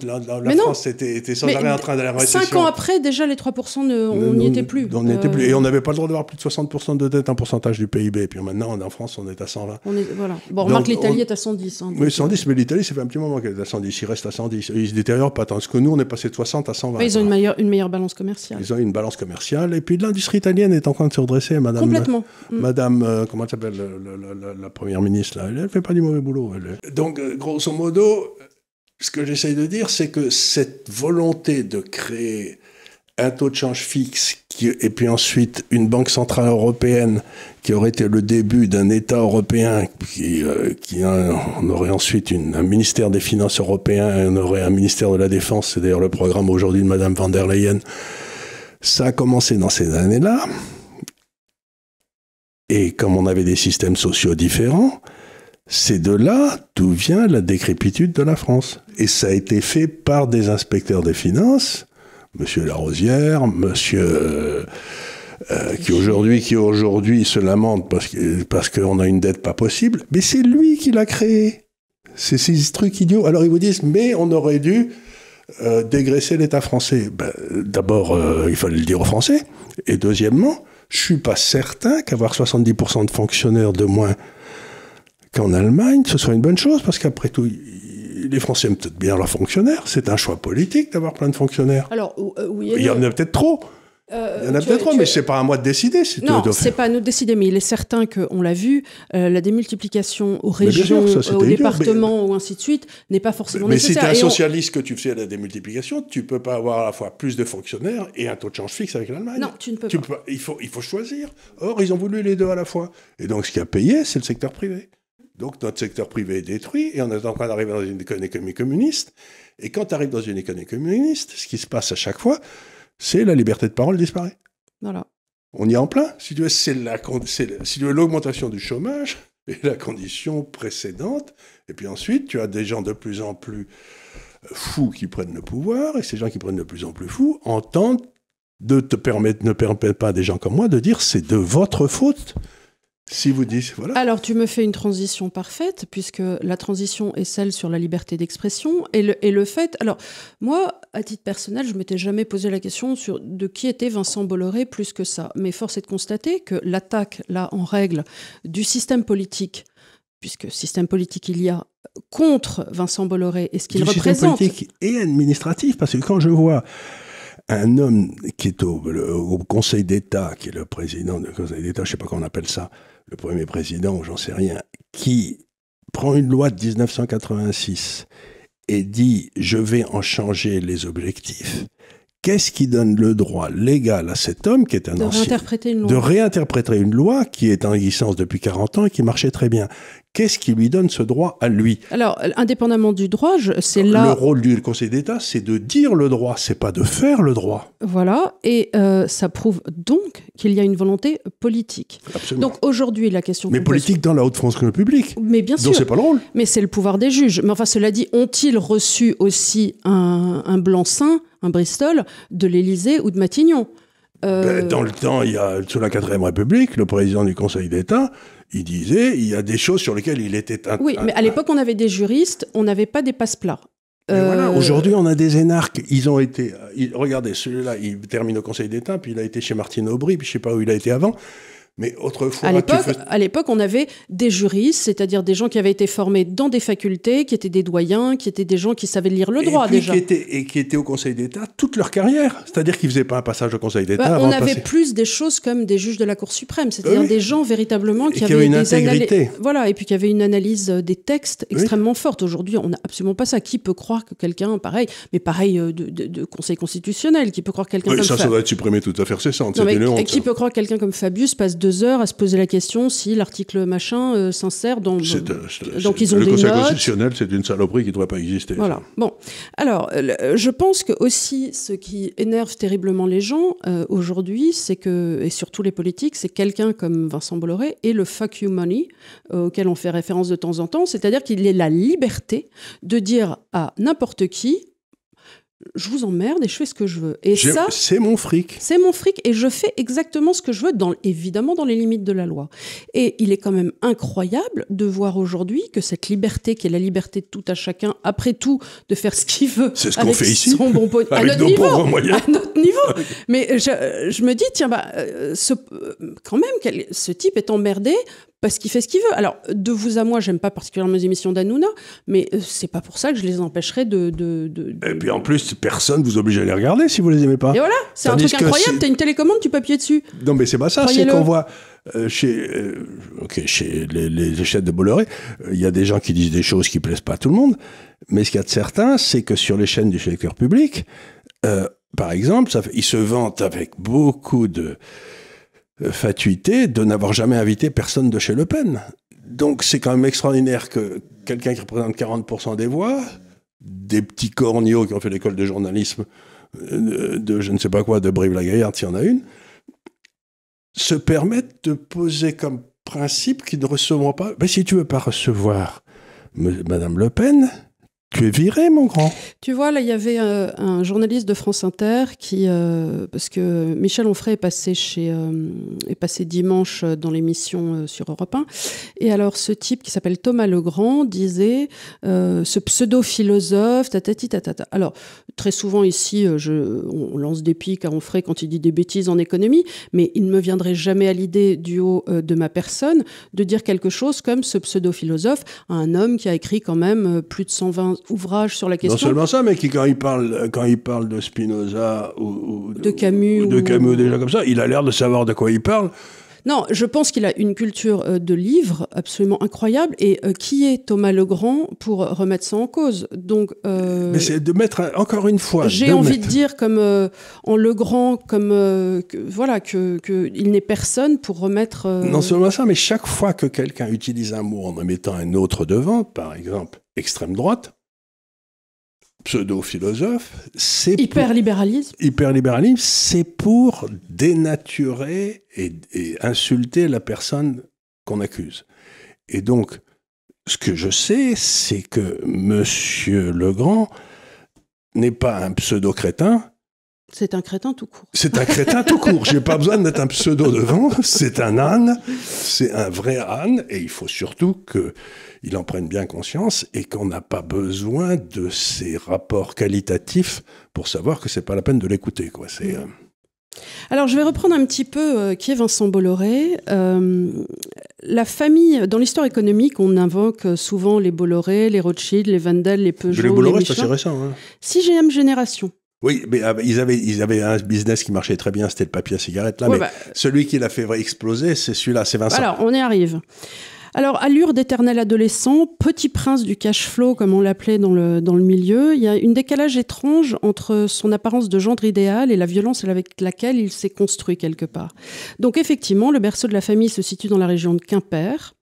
France était sans arrêt en train d'aller en récession. 5 ans après, déjà, les 3%, on n'y était plus. On n'y était plus. Et on n'avait pas le droit d'avoir plus de 60% de dette, un pourcentage du PIB. Et puis maintenant, en France, on est à 120. Voilà. Bon, remarque, l'Italie est à 110. Hein, oui, 110, mais l'Italie, ça fait un petit moment qu'elle est à 110. Il reste à 110. Il se détériore pas tant. Parce que nous, on est passé de 60 à 120. Ouais, ils ont une meilleure balance commerciale. Ils ont une balance commerciale. Et puis l'industrie italienne est en train de se redresser. Complètement. Madame, comment elle s'appelle, la première ministre, là, elle ne fait pas du mauvais boulot. Donc, grosso modo, ce que j'essaye de dire, c'est que cette volonté de créer un taux de change fixe et puis ensuite une banque centrale européenne qui aurait été le début d'un État européen on aurait ensuite un ministère des Finances européen et on aurait un ministère de la Défense, c'est d'ailleurs le programme aujourd'hui de Madame van der Leyen. Ça a commencé dans ces années-là et comme on avait des systèmes sociaux différents, c'est de là d'où vient la décrépitude de la France. Et ça a été fait par des inspecteurs des finances, Monsieur Larosière, Monsieur qui aujourd'hui se lamente parce qu'on a une dette pas possible, mais c'est lui qui l'a créé. C'est ces trucs idiots. Alors ils vous disent, mais on aurait dû dégraisser l'État français. D'abord, il fallait le dire aux Français. Et deuxièmement, je suis pas certain qu'avoir 70% de fonctionnaires de moins qu'en Allemagne, ce soit une bonne chose, parce qu'après tout, les Français aiment peut-être bien leurs fonctionnaires. C'est un choix politique d'avoir plein de fonctionnaires. Alors, oui. Il y en a peut-être trop. Il y en a peut-être trop, mais c'est pas à moi de décider. Non, c'est pas à nous de décider, mais il est certain qu'on l'a vu, la démultiplication aux régions, aux départements, ou ainsi de suite, n'est pas forcément nécessaire. Mais si tu es un socialiste que tu fais la démultiplication, tu peux pas avoir à la fois plus de fonctionnaires et un taux de change fixe avec l'Allemagne. Non, tu ne peux pas. Il faut choisir. Or, ils ont voulu les deux à la fois. Et donc, ce qui a payé, c'est le secteur privé. Donc, notre secteur privé est détruit et on est en train d'arriver dans une économie communiste. Et quand tu arrives dans une économie communiste, ce qui se passe à chaque fois, c'est la liberté de parole disparaît. Voilà. On y est en plein. Si tu veux, l'augmentation du chômage est la condition précédente. Et puis ensuite, tu as des gens de plus en plus fous qui prennent le pouvoir. Et ces gens qui prennent de plus en plus fous entendent ne permettent pas à des gens comme moi de dire c'est de votre faute. Si vous dites, voilà. Alors, tu me fais une transition parfaite, puisque la transition est celle sur la liberté d'expression et le fait... Alors, moi, à titre personnel, je ne m'étais jamais posé la question de qui était Vincent Bolloré plus que ça. Mais force est de constater que l'attaque, là, en règle, du système politique, puisque système politique il y a, contre Vincent Bolloré et ce qu'il représente... Du système politique et administratif, parce que quand je vois un homme qui est au Conseil d'État, qui est le président du Conseil d'État, je ne sais pas comment on appelle ça, le premier président, j'en sais rien, qui prend une loi de 1986 et dit « je vais en changer les objectifs », qu'est-ce qui donne le droit légal à cet homme, qui est un ancien... De réinterpréter une loi qui est en existence depuis 40 ans et qui marchait très bien. Qu'est-ce qui lui donne ce droit à lui ? Alors, indépendamment du droit, c'est là... Le rôle du Conseil d'État, c'est de dire le droit, c'est pas de faire le droit. Voilà, et ça prouve donc qu'il y a une volonté politique. Absolument. Donc aujourd'hui, la question... Mais politique dans la haute fonction publique. Mais bien sûr. Donc c'est pas le rôle. Mais c'est le pouvoir des juges. Mais enfin, cela dit, ont-ils reçu aussi un blanc-seing, un Bristol, de l'Élysée ou de Matignon ? Dans le temps, il y a, sous la 4ème République, le président du Conseil d'État, il disait, il y a des choses sur lesquelles il était... Oui, mais à l'époque, on avait des juristes, on n'avait pas des passe-plats. Voilà, aujourd'hui, on a des énarques. Ils ont été... regardez, celui-là, il termine au Conseil d'État, puis il a été chez Martine Aubry, puis je ne sais pas où il a été avant. Mais autrefois... À l'époque, on avait des juristes, c'est-à-dire des gens qui avaient été formés dans des facultés, qui étaient des doyens, qui étaient des gens qui savaient lire le droit, déjà. Qui étaient au Conseil d'État toute leur carrière. C'est-à-dire qu'ils ne faisaient pas un passage au Conseil d'État on avait plus des choses comme des juges de la Cour suprême, c'est-à-dire des gens véritablement qui avaient une intégrité. Voilà, et puis qui avaient une analyse des textes extrêmement forte. Aujourd'hui, on n'a absolument pas ça. Qui peut croire que quelqu'un, pareil de Conseil constitutionnel, qui peut croire quelqu'un comme... Ça doit être supprimé toute affaire cessante. Qui peut croire quelqu'un comme Fabius passe 2 heures à se poser la question si l'article machin s'insère dans... Donc ils ont des notes. Le Conseil constitutionnel, c'est une saloperie qui ne devrait pas exister. Voilà. Bon. Alors, je pense que aussi ce qui énerve terriblement les gens aujourd'hui, c'est que, et surtout les politiques, c'est quelqu'un comme Vincent Bolloré et le fuck you money auquel on fait référence de temps en temps, c'est-à-dire qu'il ait la liberté de dire à n'importe qui... je vous emmerde et je fais ce que je veux. Et ça, c'est mon fric. C'est mon fric et je fais exactement ce que je veux, évidemment dans les limites de la loi. Et il est quand même incroyable de voir aujourd'hui que cette liberté, qui est la liberté de tout à chacun, après tout, de faire ce qu'il veut. C'est ce qu'on fait ici. Son bon pognon, à notre niveau. Mais je me dis, tiens, quand même, ce type est emmerdé parce qu'il fait ce qu'il veut. Alors, de vous à moi, j'aime pas particulièrement les émissions d'Hanouna, mais c'est pas pour ça que je les empêcherai de... Et puis en plus, personne vous oblige à les regarder si vous les aimez pas. Et voilà, c'est un truc incroyable, t'as une télécommande, tu peux appuyer dessus. Non mais c'est pas ça, c'est qu'on voit chez les chaînes de Bolloré, il y a des gens qui disent des choses qui plaisent pas à tout le monde, mais ce qu'il y a de certain, c'est que sur les chaînes du secteur public, par exemple, ils se vantent avec beaucoup de fatuité de n'avoir jamais invité personne de chez Le Pen. Donc c'est quand même extraordinaire que quelqu'un qui représente 40% des voix, des petits corneaux qui ont fait l'école de journalisme de je ne sais pas quoi, de Brive-la-Gaillarde, s'il y en a une, se permettent de poser comme principe qu'ils ne recevront pas. Mais si tu veux pas recevoir Madame Le Pen, tu es viré, mon grand. Tu vois, là, il y avait un journaliste de France Inter qui... parce que Michel Onfray est passé dimanche dans l'émission sur Europe 1. Et alors, ce type qui s'appelle Thomas Legrand disait ce pseudo-philosophe, tatati tatata. Alors, très souvent ici, on lance des pics à Onfray quand il dit des bêtises en économie, mais il ne me viendrait jamais à l'idée du haut de ma personne de dire quelque chose comme ce pseudo-philosophe à un homme qui a écrit quand même plus de 120 ouvrages sur la question. Non seulement ça, mais qui, quand il parle de Spinoza ou de Camus, des gens comme ça, il a l'air de savoir de quoi il parle. Non, je pense qu'il a une culture de livres absolument incroyable. Et qui est Thomas Legrand pour remettre ça en cause? Donc, mais c'est de mettre, encore une fois... J'ai envie de dire, comme en Legrand, qu'il n'est personne pour remettre... Non seulement ça, mais chaque fois que quelqu'un utilise un mot en en mettant un autre devant, par exemple, extrême droite, pseudo-philosophe, c'est... Hyperlibéralisme, c'est pour dénaturer et insulter la personne qu'on accuse. Et donc, ce que je sais, c'est que Monsieur Legrand n'est pas un pseudo-crétin. C'est un crétin tout court. C'est un crétin tout court. J'ai pas besoin de mettre un pseudo devant. C'est un âne. C'est un vrai âne. Et il faut surtout qu'il en prenne bien conscience et qu'on n'a pas besoin de ces rapports qualitatifs pour savoir que c'est pas la peine de l'écouter, quoi. C'est... Alors, je vais reprendre un petit peu qui est Vincent Bolloré. La famille, dans l'histoire économique, on invoque souvent les Bolloré, les Rothschild, les Wendel, les Peugeot, les Bolloré, les c'est assez récent. Hein. 6e génération. Oui, mais ils avaient un business qui marchait très bien, c'était le papier à cigarette. Là, ouais, mais celui qui l'a fait exploser, c'est celui-là, c'est Vincent. Alors, on y arrive. Alors, allure d'éternel adolescent, petit prince du cash flow, comme on l'appelait dans le milieu, il y a un décalage étrange entre son apparence de gendre idéal et la violence avec laquelle il s'est construit quelque part. Donc, effectivement, le berceau de la famille se situe dans la région de Quimper.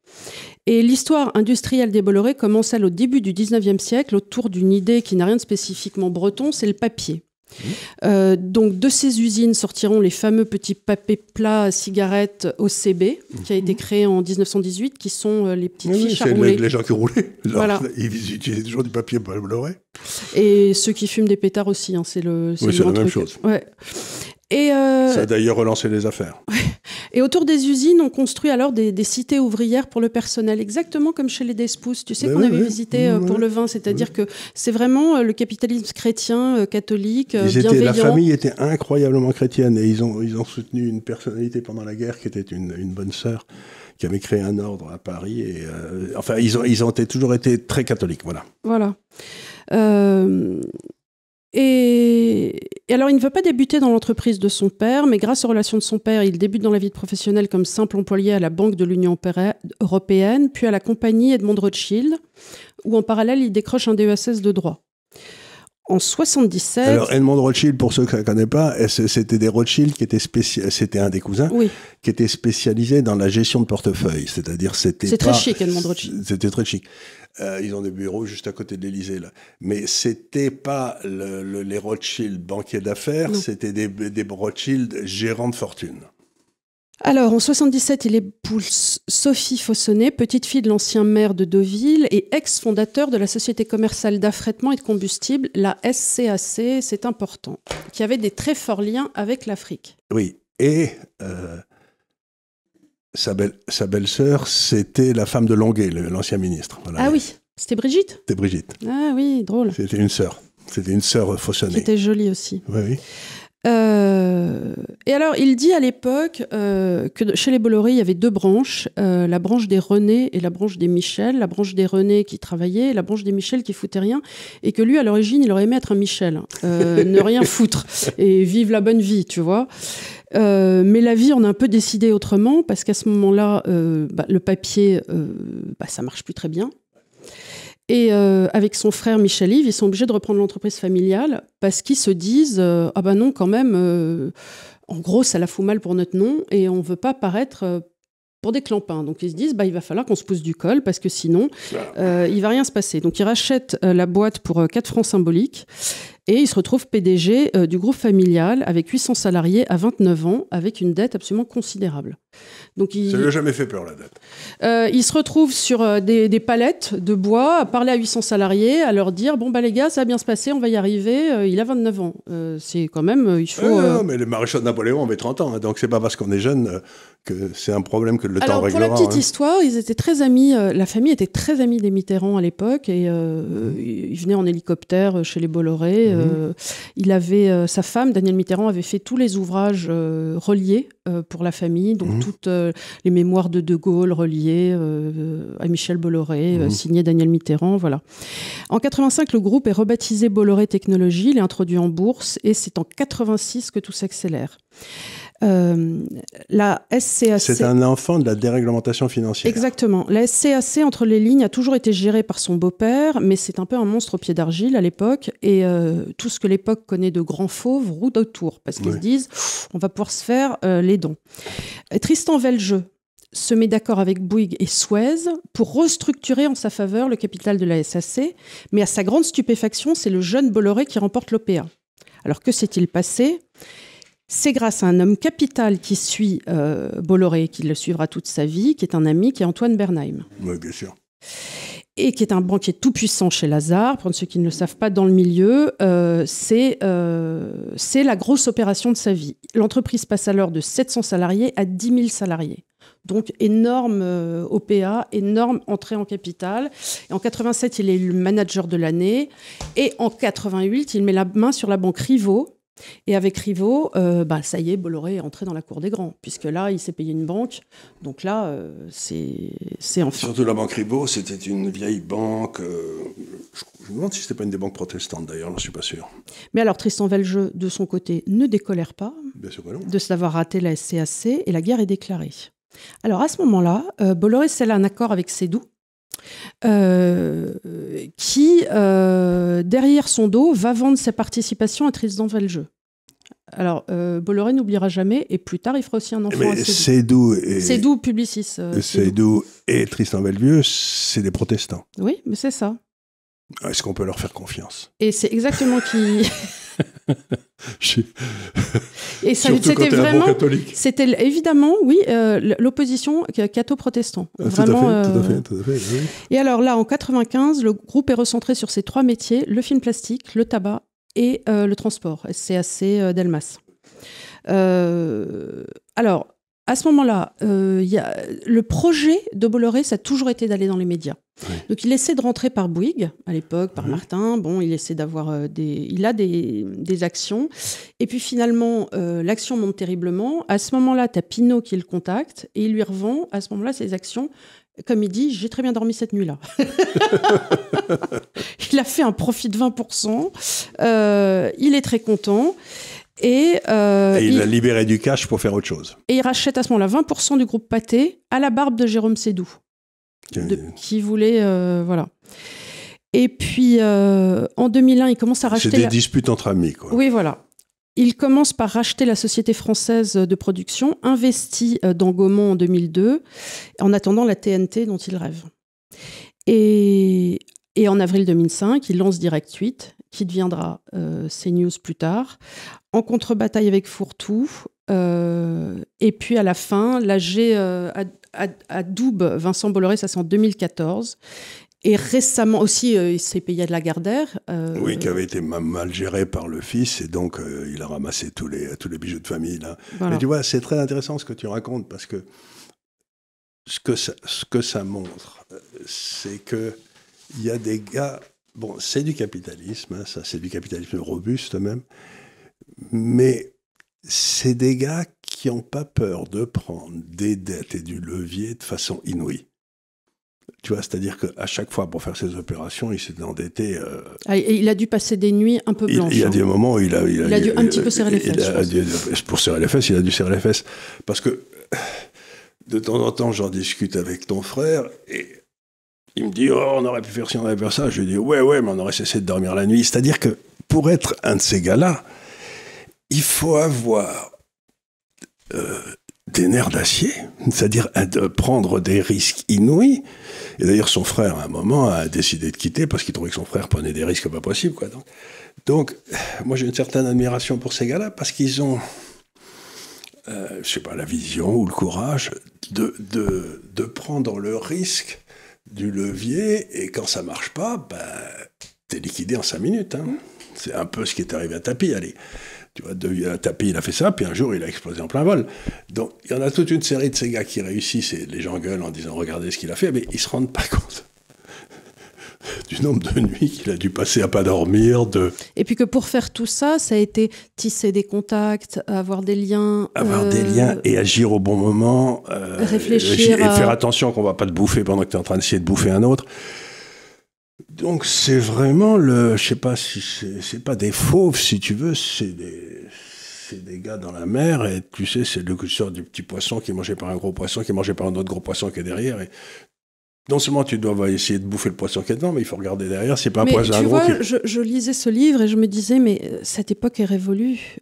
Et l'histoire industrielle des Bolloré commence au début du 19e siècle autour d'une idée qui n'a rien de spécifiquement breton, c'est le papier. Donc de ces usines sortiront les fameux petits papiers plats à cigarettes OCB qui a été créé en 1918, qui sont les petites fiches à rouler. Les gens qui roulaient, voilà. Ils utilisaient toujours du papier Bolloré. Et ceux qui fument des pétards aussi, hein, c'est la même chose. Ouais. Et ça a d'ailleurs relancé les affaires. Et autour des usines, on construit alors des cités ouvrières pour le personnel, exactement comme chez les Despousses. Tu sais qu'on avait visité pour le vin, c'est-à-dire que c'est vraiment le capitalisme chrétien, catholique, bienveillant. La famille était incroyablement chrétienne et ils ont soutenu une personnalité pendant la guerre qui était une bonne sœur, qui avait créé un ordre à Paris. Et, enfin, ils ont toujours été très catholiques, voilà. Voilà. Et alors, il ne veut pas débuter dans l'entreprise de son père, mais grâce aux relations de son père, il débute dans la vie professionnelle comme simple employé à la Banque de l'Union européenne, puis à la compagnie Edmond Rothschild, où en parallèle, il décroche un DESS de droit. En 1977... Alors, Edmond Rothschild, pour ceux qui ne connaissent pas, c'était des Rothschild qui étaient c'était un des cousins, qui était spécialisé dans la gestion de portefeuille. C'est-à-dire, c'est très chic, Edmond Rothschild. C'était très chic. Ils ont des bureaux juste à côté de l'Élysée, là. Mais c'était pas les Rothschild banquiers d'affaires, c'était des Rothschild gérants de fortune. Alors, en 77, il épouse Sophie Fossonnet, petite fille de l'ancien maire de Deauville et ex-fondateur de la société commerciale d'affrètement et de combustible, la SCAC, c'est important, qui avait des très forts liens avec l'Afrique. Oui, et sa belle-sœur, c'était la femme de Longuet, l'ancien ministre. Voilà. Ah oui, c'était Brigitte ? C'était Brigitte. Ah oui, drôle. C'était une sœur Fossonnet. Qui était jolie aussi. Oui, oui. Et alors, il dit à l'époque que chez les Bolloré, il y avait 2 branches, la branche des René et la branche des Michel. La branche des René qui travaillait et la branche des Michel qui foutait rien. Et que lui, à l'origine, il aurait aimé être un Michel. Ne rien foutre et vivre la bonne vie, tu vois. Mais la vie en a un peu décidé autrement parce qu'à ce moment-là, le papier, ça marche plus très bien. Et avec son frère Michel-Yves, ils sont obligés de reprendre l'entreprise familiale parce qu'ils se disent ah ben non, quand même, en gros, ça la fout mal pour notre nom et on ne veut pas paraître pour des clampins. Donc ils se disent il va falloir qu'on se pousse du col parce que sinon, il ne va rien se passer. Donc ils rachètent la boîte pour 4 francs symboliques et ils se retrouvent PDG du groupe familial avec 800 salariés à 29 ans avec une dette absolument considérable. Donc, ça lui a jamais fait peur, la dette. Il se retrouve sur des palettes de bois, à parler à 800 salariés, à leur dire les gars, ça va bien se passer, on va y arriver. Il a 29 ans. C'est quand même, il faut. Non, mais les maréchaux de Napoléon avaient 30 ans, hein, donc c'est pas parce qu'on est jeune que c'est un problème que le temps réglera. Pour la petite histoire, ils étaient très amis. La famille était très amie des Mitterrand à l'époque et ils venaient en hélicoptère chez les Bolloré. Il avait sa femme, Danielle Mitterrand, avait fait tous les ouvrages reliés pour la famille, donc toutes les mémoires de De Gaulle reliées à Michel Bolloré, signé Daniel Mitterrand, voilà. En 85, le groupe est rebaptisé Bolloré Technologies, il est introduit en bourse et c'est en 86 que tout s'accélère. La SCAC... C'est un enfant de la déréglementation financière. Exactement. La SCAC, entre les lignes, a toujours été gérée par son beau-père, mais c'est un peu un monstre au pied d'argile à l'époque, et tout ce que l'époque connaît de grands fauves roule autour, parce qu'ils se disent, on va pouvoir se faire les dons. Tristan Velgeux se met d'accord avec Bouygues et Suez pour restructurer en sa faveur le capital de la SAC, mais à sa grande stupéfaction, c'est le jeune Bolloré qui remporte l'OPA. Alors que s'est-il passé ? C'est grâce à un homme capital qui suit Bolloré, qui le suivra toute sa vie, qui est un ami, qui est Antoine Bernheim. Oui, bien sûr. Et qui est un banquier tout-puissant chez Lazare. Pour ceux qui ne le savent pas dans le milieu, c'est la grosse opération de sa vie. L'entreprise passe alors de 700 salariés à 10 000 salariés. Donc, énorme OPA, énorme entrée en capital. Et en 87, il est élu manager de l'année. Et en 88, il met la main sur la banque Rivaux. Et avec Rivaux, ça y est, Bolloré est entré dans la cour des grands, puisque là, il s'est payé une banque. Donc là, c'est enfin. Surtout la banque Rivaux, c'était une vieille banque. Je me demande si c'était pas une des banques protestantes, d'ailleurs, je ne suis pas sûr. Mais alors, Tristan Velgeux, de son côté, ne décolère pas de s'avoir raté la SCAC, et la guerre est déclarée. Alors, à ce moment-là, Bolloré scelle un accord avec Seydoux, qui, derrière son dos, va vendre sa participation à Tristan Velgeux. Alors, Bolloré n'oubliera jamais, et plus tard, il fera aussi un enfant à Seydoux. Seydoux Publicis. Seydoux et Tristan Velgeux, c'est des protestants. Oui, mais c'est ça. Est-ce qu'on peut leur faire confiance ? Et c'est exactement qui... Et ça, c'était vraiment, bon catholique. C'était évidemment, oui, l'opposition catho-protestant. Vraiment, tout à fait. Oui. Et alors là, en 95, le groupe est recentré sur ces 3 métiers, le film plastique, le tabac et le transport, SCAC Delmas. Alors, à ce moment-là, le projet de Bolloré, ça a toujours été d'aller dans les médias. Oui. Donc, il essaie de rentrer par Bouygues, à l'époque, par Martin. Bon, il essaie d'avoir il a des actions. Et puis, finalement, l'action monte terriblement. À ce moment-là, tu as Pinault qui le contacte et il lui revend, à ce moment-là, ses actions. Comme il dit, j'ai très bien dormi cette nuit-là. Il a fait un profit de 20%. Il est très content. Et il a libéré du cash pour faire autre chose. Et il rachète à ce moment-là 20% du groupe Pathé à la barbe de Jérôme Seydoux, qui voulait... voilà. Et puis, en 2001, il commence à racheter... C'est des disputes entre amis, quoi. Oui, voilà. Il commence par racheter la société française de production, investit dans Gaumont en 2002, en attendant la TNT dont il rêve. Et en avril 2005, il lance Direct 8, qui deviendra CNews plus tard, en contre-bataille avec Fourtou. Et puis à la fin, l'AG à Doubs, Vincent Bolloré, ça c'est en 2014. Et récemment aussi, il s'est payé de Lagardère. Oui, qui avait été mal géré par le fils, et donc il a ramassé tous les bijoux de famille. Là. Voilà. Mais tu vois, c'est très intéressant ce que tu racontes, parce que ce que ça montre, c'est qu'il y a des gars... Bon, c'est du capitalisme, hein, ça, c'est du capitalisme robuste même, mais c'est des gars qui n'ont pas peur de prendre des dettes et du levier de façon inouïe. Tu vois, c'est-à-dire qu'à chaque fois, pour faire ses opérations, il s'est endetté. Il a dû passer des nuits un peu blanches. Il y a des moments où il a dû un petit peu serrer les fesses. Pour serrer les fesses, il a dû serrer les fesses. Parce que de temps en temps, j'en discute avec ton frère et il me dit « Oh, on aurait pu faire ci, on aurait pu faire ça. » Je lui dis « Ouais, mais on aurait cessé de dormir la nuit. » C'est-à-dire que pour être un de ces gars-là, il faut avoir des nerfs d'acier, c'est-à-dire de prendre des risques inouïs. Et d'ailleurs, son frère, à un moment, a décidé de quitter parce qu'il trouvait que son frère prenait des risques pas possibles, quoi. Donc, moi, j'ai une certaine admiration pour ces gars-là parce qu'ils ont, je sais pas, la vision ou le courage de prendre le risque du levier, et quand ça marche pas, t'es liquidé en 5 minutes. Hein. C'est un peu ce qui est arrivé à Tapi, allez. Tu vois, Tapi, il a fait ça, puis un jour, il a explosé en plein vol. Donc, il y en a toute une série de ces gars qui réussissent, et les gens gueulent en disant « Regardez ce qu'il a fait », mais ils se rendent pas compte du nombre de nuits qu'il a dû passer à pas dormir. Et puis que pour faire tout ça, ça a été tisser des contacts, avoir des liens. Avoir des liens et agir au bon moment. Réfléchir. Et faire attention qu'on va pas te bouffer pendant que tu es en train d'essayer de bouffer un autre. Donc c'est vraiment je sais pas si c'est pas des fauves, si tu veux, c'est des gars dans la mer, et tu sais, c'est le sort du petit poisson qui est mangé par un gros poisson, qui est mangé par un autre gros poisson qui est derrière, et non seulement tu dois essayer de bouffer le poisson qui est devant, mais il faut regarder derrière, c'est pas un poisson gros. Tu vois, je lisais ce livre et je me disais, mais cette époque est révolue.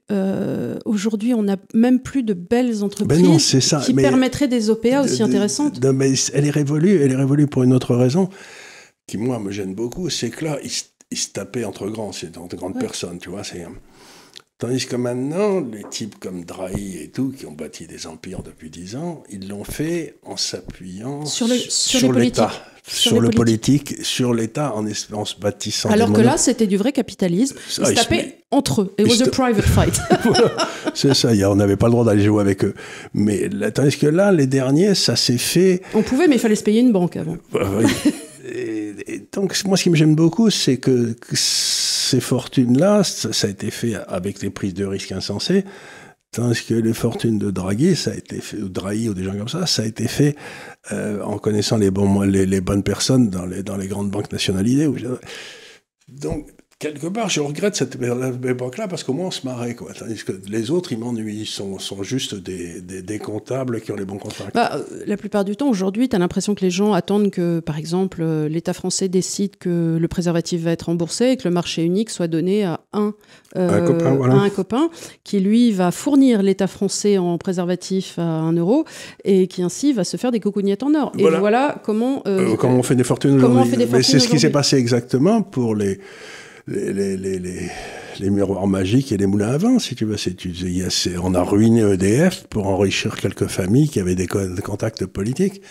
Aujourd'hui, on n'a même plus de belles entreprises qui permettraient des OPA aussi intéressantes. Non, mais elle est révolue pour une autre raison qui, moi, me gêne beaucoup, c'est que là, ils se tapaient entre grandes personnes, tu vois. Tandis que maintenant, les types comme Drahi et tout, qui ont bâti des empires depuis 10 ans, ils l'ont fait en s'appuyant sur l'État, sur le politique, sur l'État, en se bâtissant. Alors que là, c'était du vrai capitalisme. Ils se tapaient entre eux. It was a private fight. Voilà, c'est ça, on n'avait pas le droit d'aller jouer avec eux. Mais tandis que là, les derniers, ça s'est fait... On pouvait, mais il fallait se payer une banque avant. Oui. Et donc, moi, ce qui me gêne beaucoup, c'est que ces fortunes-là, ça a été fait avec des prises de risques insensées, tandis que les fortunes de Draghi, ça a été fait, ou Drahi, ou des gens comme ça a été fait en connaissant les bonnes personnes dans les grandes banques nationalisées. Donc, quelque part, je regrette cette époque-là parce qu'au moins on se marrait, quoi. Tandis que les autres, ils m'ennuient. Ils sont juste des comptables qui ont les bons contacts. La plupart du temps, aujourd'hui, tu as l'impression que les gens attendent que, par exemple, l'État français décide que le préservatif va être remboursé et que le marché unique soit donné à un copain qui, lui, va fournir l'État français en préservatif à 1 euro et qui, ainsi, va se faire des coucougnettes en or. Voilà. Et voilà comment on fait des fortunes aujourd'hui. Mais c'est ce qui s'est passé exactement pour les miroirs magiques et les moulins à vent, si tu veux. On a ruiné EDF pour enrichir quelques familles qui avaient des contacts politiques.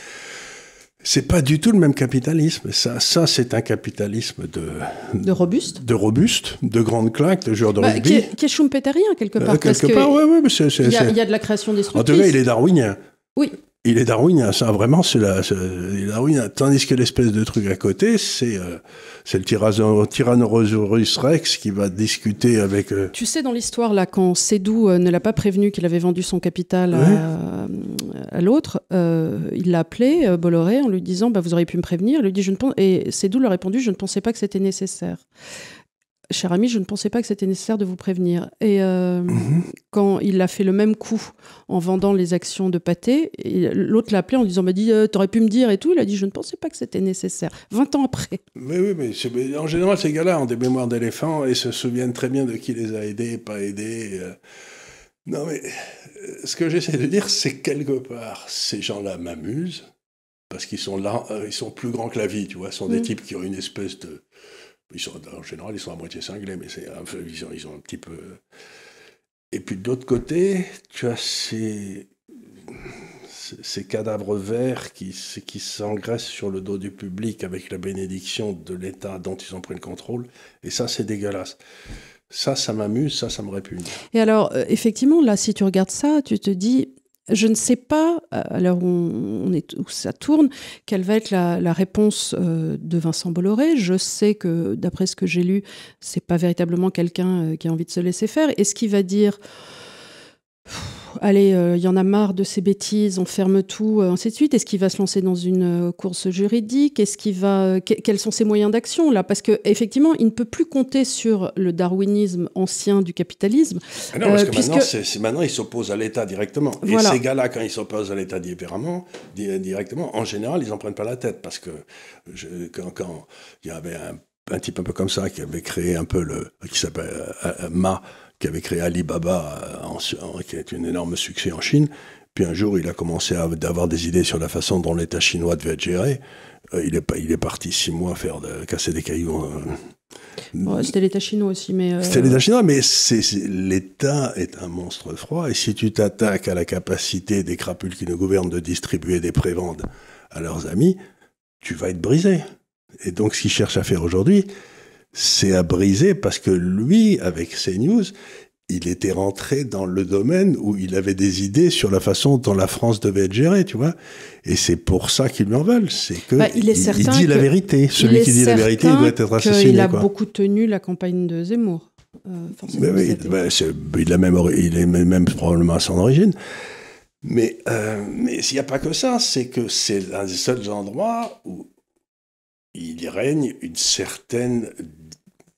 C'est pas du tout le même capitalisme. Ça c'est un capitalisme de robuste, de grande claque, de joueurs de rugby. Qui est schumpeterien, quelque part. Oui, mais il y a de la création destructrice. En tout cas, il est darwinien. Oui. Il est darwinien, ça, vraiment, il est darwinien. Tandis que l'espèce de truc à côté, c'est le Tyrannosaurus Rex qui va discuter avec... Tu sais, dans l'histoire, là, quand Sédou ne l'a pas prévenu qu'il avait vendu son capital à l'autre, il l'a appelé, Bolloré, en lui disant vous auriez pu me prévenir. Il lui dit, et Sédou lui a répondu, je ne pensais pas que c'était nécessaire. Cher ami, je ne pensais pas que c'était nécessaire de vous prévenir. Et quand il a fait le même coup en vendant les actions de Pathé, l'autre l'a appelé en disant t'aurais pu me dire et tout. Il a dit je ne pensais pas que c'était nécessaire. 20 ans après. Oui, mais en général, ces gars-là ont des mémoires d'éléphants et se souviennent très bien de qui les a aidés, pas aidés. Non, mais ce que j'essaie de dire, c'est que quelque part, ces gens-là m'amusent parce qu'ils sont là, ils sont plus grands que la vie, tu vois. Ce sont des types qui ont une espèce de... En général, ils sont à moitié cinglés, mais ils ont un petit peu... Et puis de l'autre côté, tu as ces cadavres verts qui s'engraissent sur le dos du public avec la bénédiction de l'État dont ils ont pris le contrôle. Et ça, c'est dégueulasse. Ça m'amuse, ça me répugne. Et alors, effectivement, là, si tu regardes ça, tu te dis, je ne sais pas, à l'heure où ça tourne, quelle va être la réponse de Vincent Bolloré. Je sais que, d'après ce que j'ai lu, c'est pas véritablement quelqu'un qui a envie de se laisser faire. Est-ce qu'il va dire... Allez, il y en a marre de ces bêtises, on ferme tout, ainsi de suite. Est-ce qu'il va se lancer dans une course juridique ? Quels sont ses moyens d'action là ? Parce qu'effectivement, il ne peut plus compter sur le darwinisme ancien du capitalisme. Ah non, parce que maintenant, il s'oppose à l'État directement. Voilà. Et ces gars-là, quand ils s'opposent à l'État directement, en général, ils n'en prennent pas la tête. Parce que quand il y avait un type un peu comme ça qui avait créé un peu qui s'appelle Ma, qui avait créé Alibaba, qui a été un énorme succès en Chine. Puis un jour, il a commencé à avoir des idées sur la façon dont l'État chinois devait être géré. Il est parti 6 mois casser des cailloux. C'était l'État chinois aussi, mais... C'était l'État chinois, mais l'État est un monstre froid. Et si tu t'attaques à la capacité des crapules qui nous gouvernent de distribuer des prébendes à leurs amis, tu vas être brisé. Et donc, ce qu'il cherche à faire aujourd'hui, c'est à briser, parce que lui, avec CNews, il était rentré dans le domaine où il avait des idées sur la façon dont la France devait être gérée, tu vois. Et c'est pour ça qu'ils lui en veulent. C'est que il dit la vérité. Celui qui dit la vérité, il doit être assassiné. Il a beaucoup tenu la campagne de Zemmour. Oui, il est même probablement à son origine. Mais s'il n'y a pas que ça, c'est que c'est un des seuls endroits où il règne une certaine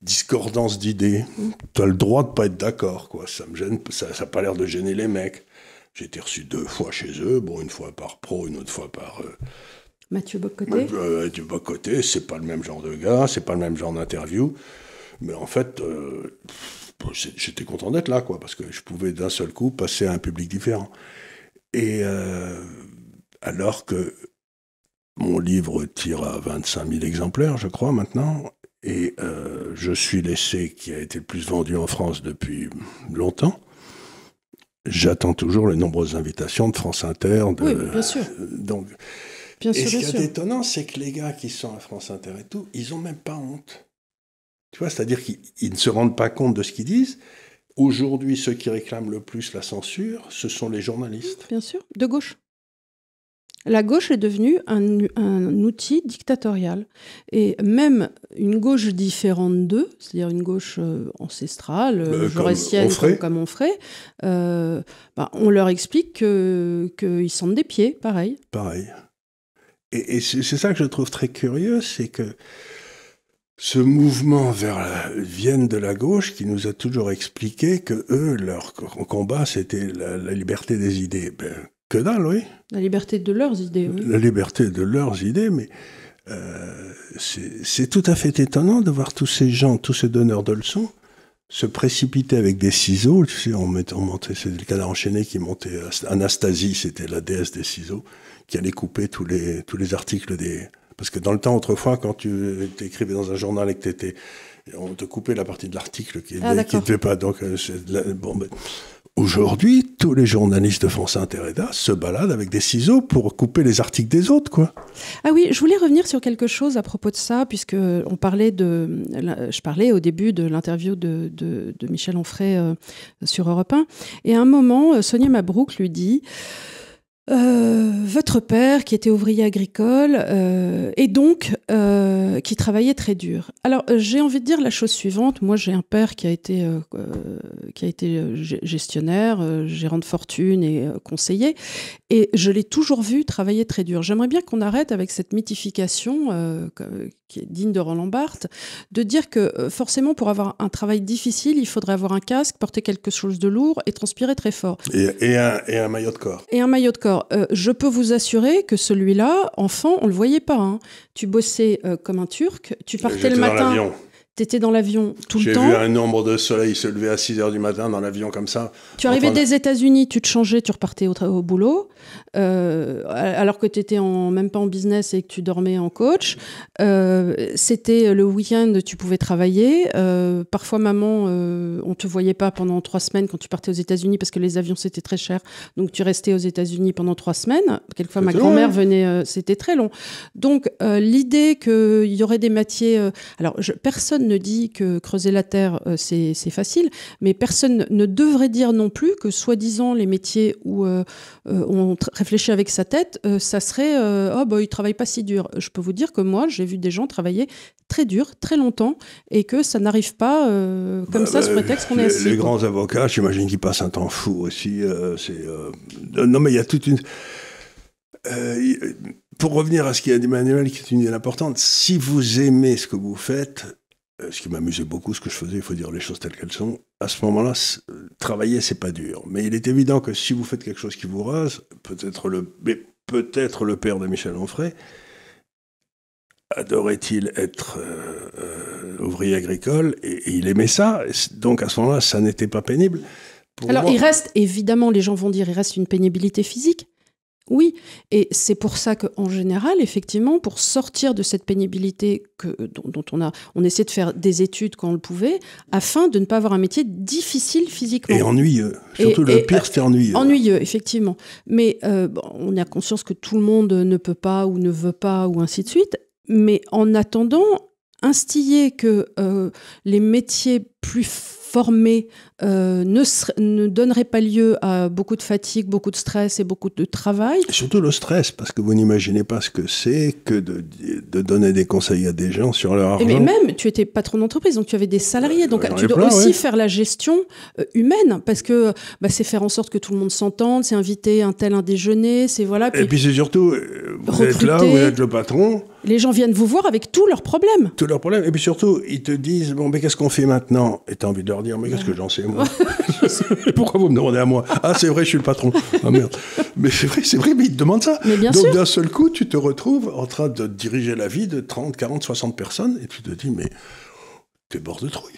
discordance d'idées. Tu as le droit de pas être d'accord, quoi. Ça me gêne, ça n'a pas l'air de gêner les mecs. J'ai été reçu 2 fois chez eux, bon, une fois par Pro, une autre fois par... Mathieu Bock-Côté. Mathieu Bock-Côté, c'est pas le même genre de gars, c'est pas le même genre d'interview. Mais en fait, j'étais content d'être là, quoi, parce que je pouvais d'un seul coup passer à un public différent. Et alors que mon livre tire à 25 000 exemplaires, je crois, maintenant, et je suis l'essai qui a été le plus vendu en France depuis longtemps. J'attends toujours les nombreuses invitations de France Inter. Oui, bien sûr. Donc, bien sûr, ce qui est étonnant, c'est que les gars qui sont à France Inter et tout, ils n'ont même pas honte. Tu vois, c'est-à-dire qu'ils ne se rendent pas compte de ce qu'ils disent. Aujourd'hui, ceux qui réclament le plus la censure, ce sont les journalistes. Bien sûr, de gauche. La gauche est devenue un outil dictatorial. Et même une gauche différente d'eux, c'est-à-dire une gauche ancestrale, jurassienne, comme Onfray, on leur explique qu'ils sentent des pieds, pareil. Pareil. Et c'est ça que je trouve très curieux, c'est que ce mouvement vienne de la gauche qui nous a toujours expliqué que eux, leur combat, c'était la liberté des idées. Que dalle, oui. La liberté de leurs idées, oui. La liberté de leurs idées, mais c'est tout à fait étonnant de voir tous ces gens, tous ces donneurs de leçons, se précipiter avec des ciseaux. Tu sais, on montait, c'est le canard enchaîné qui montait. Anastasie, c'était la déesse des ciseaux, qui allait couper tous les articles des... Parce que dans le temps, autrefois, quand tu écrivais dans un journal et que on te coupait la partie de l'article qui ne devait pas. Donc, aujourd'hui, tous les journalistes de France Inter se baladent avec des ciseaux pour couper les articles des autres, quoi. Ah oui, je voulais revenir sur quelque chose à propos de ça, puisque je parlais au début de l'interview de Michel Onfray sur Europe 1. Et à un moment, Sonia Mabrouk lui dit... votre père, qui était ouvrier agricole, et donc qui travaillait très dur. Alors, j'ai envie de dire la chose suivante. Moi, j'ai un père qui a été gestionnaire, gérant de fortune et conseiller, et je l'ai toujours vu travailler très dur. J'aimerais bien qu'on arrête avec cette mythification qui est digne de Roland Barthes, de dire que forcément, pour avoir un travail difficile, il faudrait avoir un casque, porter quelque chose de lourd et transpirer très fort. Et un maillot de corps. Et un maillot de corps. Je peux vous assurer que celui-là, enfant, on le voyait pas. Hein. Tu bossais comme un Turc, tu partais le matin. T'étais dans l'avion tout le temps. J'ai vu un nombre de soleils se lever à 6h du matin dans l'avion comme ça. Tu arrivais des États-Unis, tu te changeais, tu repartais au boulot, alors que tu étais même pas en business et que tu dormais en coach. C'était le week-end, tu pouvais travailler. Parfois, maman, on te voyait pas pendant 3 semaines quand tu partais aux États-Unis parce que les avions, c'était très cher. Donc, tu restais aux États-Unis pendant 3 semaines. Quelquefois, ma grand-mère venait, c'était très long. Donc, l'idée qu'il y aurait des métiers... personne ne dit que creuser la terre, c'est facile, mais personne ne devrait dire non plus que, soi-disant, les métiers où on réfléchit avec sa tête, ça serait ils travaillent pas si dur. Je peux vous dire que moi, j'ai vu des gens travailler très dur, très longtemps, et que ça n'arrive pas comme ça, sous prétexte qu'on est assis. Les grands avocats, j'imagine qu'ils passent un temps fou aussi. Non, mais il y a toute une... pour revenir à ce qu'a dit Manuel, qui est une idée importante, si vous aimez ce que vous faites, ce qui m'amusait beaucoup, ce que je faisais, il faut dire les choses telles qu'elles sont, à ce moment-là, travailler, c'est pas dur. Mais il est évident que si vous faites quelque chose qui vous rase, peut-être le père de Michel Onfray adorait-il être ouvrier agricole, et il aimait ça. Donc à ce moment-là, ça n'était pas pénible. Il reste, évidemment, les gens vont dire, il reste une pénibilité physique. Oui, et c'est pour ça qu'en général, effectivement, pour sortir de cette pénibilité dont on essaie de faire des études quand on le pouvait, afin de ne pas avoir un métier difficile physiquement. Et ennuyeux. Surtout le pire, c'était ennuyeux. Ennuyeux, effectivement. Mais on a conscience que tout le monde ne peut pas ou ne veut pas, ou ainsi de suite. Mais en attendant, instiller que les métiers plus formés ne donnerait pas lieu à beaucoup de fatigue, beaucoup de stress et beaucoup de travail. Et surtout le stress, parce que vous n'imaginez pas ce que c'est que de donner des conseils à des gens sur leur argent. Mais même, tu étais patron d'entreprise, donc tu avais des salariés, donc tu dois aussi faire la gestion humaine, parce que c'est faire en sorte que tout le monde s'entende, c'est inviter un tel un déjeuner, c'est voilà. Et puis c'est surtout, vous êtes là, vous êtes le patron. Les gens viennent vous voir avec tous leurs problèmes. Tous leurs problèmes. Et puis surtout, ils te disent, bon, mais qu'est-ce qu'on fait maintenant? Et tu as envie de leur dire, mais qu'est-ce que j'en sais, moi? Pourquoi vous me demandez à moi? Ah, c'est vrai, je suis le patron. Ah merde. Mais c'est vrai, mais ils te demandent ça. Mais bien Donc sûr. D'un seul coup, tu te retrouves en train de diriger la vie de 30, 40, 60 personnes, et tu te dis, mais t'es bord de trouille.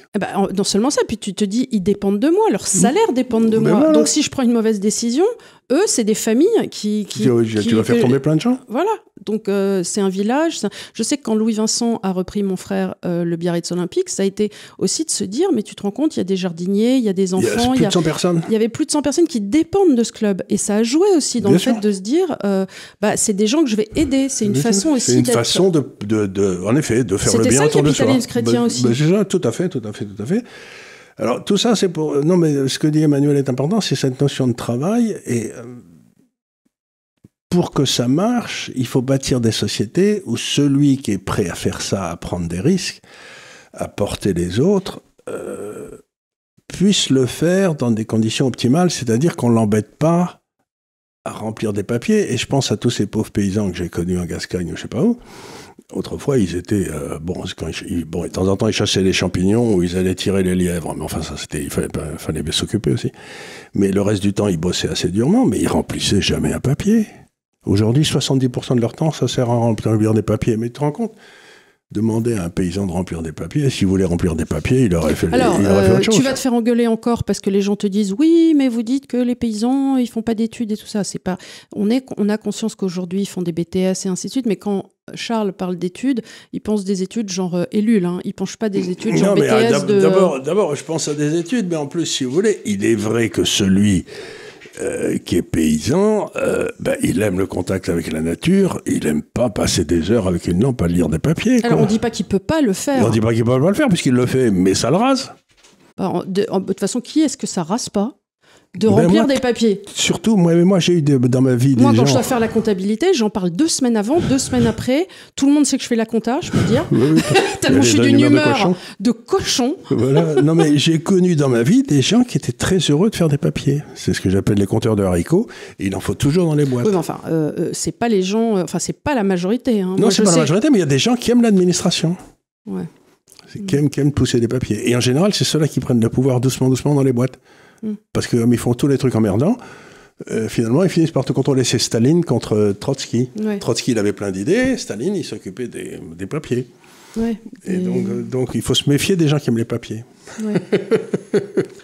Non seulement ça, puis tu te dis, ils dépendent de moi, leur salaire dépend de moi. Voilà. Donc si je prends une mauvaise décision, eux, c'est des familles qui tu vas faire tomber plein de gens. Voilà. Donc c'est un village. Je sais que quand Louis Vincent a repris mon frère le Biarritz Olympique, ça a été aussi de se dire, mais tu te rends compte, il y a des jardiniers, il y a des enfants. Il y a plus de 100 personnes. Il y avait plus de 100 personnes qui dépendent de ce club. Et ça a joué aussi dans le fait de se dire, c'est des gens que je vais aider. C'est une façon aussi d'être... C'est une façon en effet, de faire le bien autour de soi. C'était ça le capitalisme chrétien aussi. C'est ça, tout à fait. Alors tout ça, c'est pour... Non, mais ce que dit Emmanuel est important, c'est cette notion de travail. Et pour que ça marche, il faut bâtir des sociétés où celui qui est prêt à faire ça, à prendre des risques, à porter les autres, puisse le faire dans des conditions optimales, c'est-à-dire qu'on ne l'embête pas à remplir des papiers. Et je pense à tous ces pauvres paysans que j'ai connus en Gascogne ou je ne sais pas où. Autrefois, ils étaient... de temps en temps, ils chassaient les champignons ou ils allaient tirer les lièvres. Mais enfin, ça, il fallait bien s'occuper aussi. Mais le reste du temps, ils bossaient assez durement, mais ils remplissaient jamais un papier. Aujourd'hui, 70% de leur temps, ça sert à remplir des papiers. Mais tu te rends compte? Demander à un paysan de remplir des papiers, s'il voulait remplir des papiers, il aurait fait autre chose. Tu vas te faire engueuler encore parce que les gens te disent « Oui, mais vous dites que les paysans, ils font pas d'études et tout ça. » C'est pas... On a conscience qu'aujourd'hui, ils font des BTS et ainsi de suite, mais quand Charles parle d'études, il pense des études genre Ellul, hein. Il pense pas des études genre BTS D'abord, je pense à des études, mais en plus, si vous voulez, il est vrai que celui... qui est paysan, il aime le contact avec la nature, il aime pas passer des heures avec une lampe à lire des papiers. Quoi. Alors on dit pas qu'il peut pas le faire. On dit pas qu'il peut pas le faire puisqu'il le fait, mais ça le rase. De toute façon, qui est-ce que ça rase pas de remplir des papiers? Surtout, moi j'ai eu dans ma vie des gens... Moi, quand je dois faire la comptabilité, j'en parle 2 semaines avant, 2 semaines après. Tout le monde sait que je fais la compta, je peux dire. Oui. Tellement je suis d'une humeur de cochon. Voilà. Non, mais j'ai connu dans ma vie des gens qui étaient très heureux de faire des papiers. C'est ce que j'appelle les compteurs de haricots. Et il en faut toujours dans les boîtes. Oui, mais enfin, c'est pas les gens... c'est pas la majorité. Hein. Non, c'est pas la majorité, mais il y a des gens qui aiment l'administration. Ouais. Qui aiment pousser des papiers. Et en général, c'est ceux-là qui prennent le pouvoir doucement dans les boîtes. Parce que comme ils font tous les trucs emmerdants, finalement, ils finissent par te contrôler. C'est Staline contre Trotsky. Ouais. Trotsky, il avait plein d'idées. Staline, il s'occupait des papiers. Ouais, et donc, il faut se méfier des gens qui aiment les papiers. Ouais.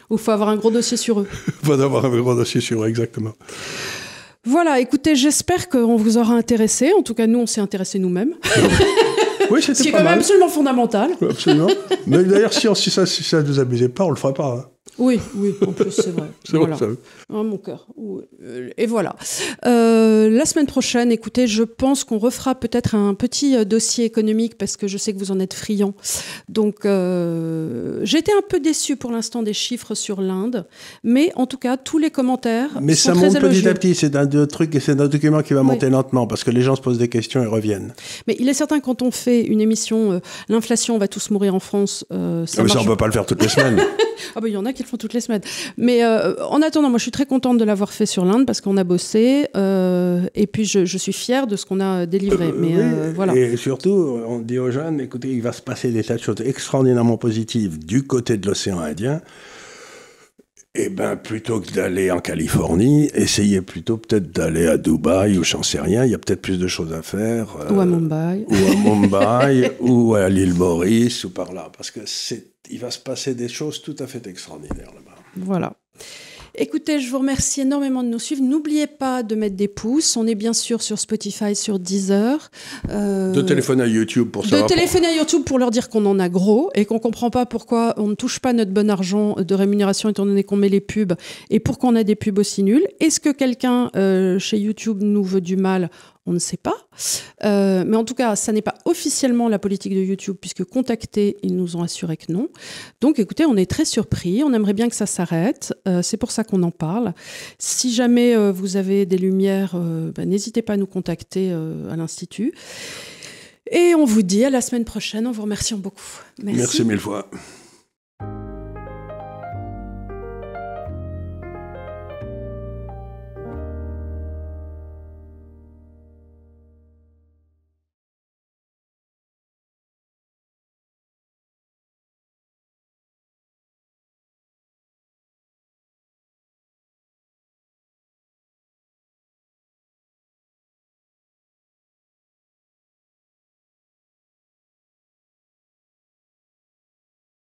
Ou il faut avoir un gros dossier sur eux. Il faut avoir un gros dossier sur eux, exactement. Voilà, écoutez, j'espère qu'on vous aura intéressé. En tout cas, nous, on s'est intéressés nous-mêmes. Oui, c'était Ce qui est pas quand même mal. absolument fondamental. Absolument. Mais d'ailleurs, si ça ne nous amusait pas, on le ferait pas. Hein. Oui, en plus, c'est vrai. C'est voilà. vrai, ça. Oh, mon cœur. Et voilà. La semaine prochaine, écoutez, je pense qu'on refera peut-être un petit dossier économique parce que je sais que vous en êtes friands. Donc, j'étais un peu déçue pour l'instant des chiffres sur l'Inde. Mais en tout cas, tous les commentaires Mais sont ça très monte élogieux. petit à petit. C'est un document qui va monter lentement parce que les gens se posent des questions et reviennent. Mais il est certain, quand on fait une émission, l'inflation, on va tous mourir en France. Ça, on ne peut pas le faire toutes les semaines. Ah ben, il y en a qui le font toutes les semaines. Mais en attendant, moi je suis très contente de l'avoir fait sur l'Inde parce qu'on a bossé et puis je suis fière de ce qu'on a délivré. Mais oui, voilà. Et surtout, on dit aux jeunes, écoutez, il va se passer des tas de choses extraordinairement positives du côté de l'océan Indien. Eh bien, plutôt que d'aller en Californie, essayez plutôt peut-être d'aller à Dubaï ou j'en sais rien. Il y a peut-être plus de choses à faire. Ou à Mumbai. Ou à Mumbai, ou à l'île Maurice, ou par là. Parce que il va se passer des choses tout à fait extraordinaires là-bas. Voilà. Écoutez, je vous remercie énormément de nous suivre. N'oubliez pas de mettre des pouces. On est bien sûr sur Spotify, sur Deezer. De téléphoner à YouTube pour savoir. De téléphoner à YouTube pour leur dire qu'on en a gros et qu'on ne comprend pas pourquoi on ne touche pas notre bon argent de rémunération étant donné qu'on met les pubs et pourquoi on a des pubs aussi nulles. Est-ce que quelqu'un chez YouTube nous veut du mal ? On ne sait pas. Mais en tout cas, ça n'est pas officiellement la politique de YouTube, puisque contactés, ils nous ont assuré que non. Donc écoutez, on est très surpris. On aimerait bien que ça s'arrête. C'est pour ça qu'on en parle. Si jamais vous avez des lumières, n'hésitez pas à nous contacter à l'Institut. Et on vous dit à la semaine prochaine en vous remerciant beaucoup. Merci mille fois.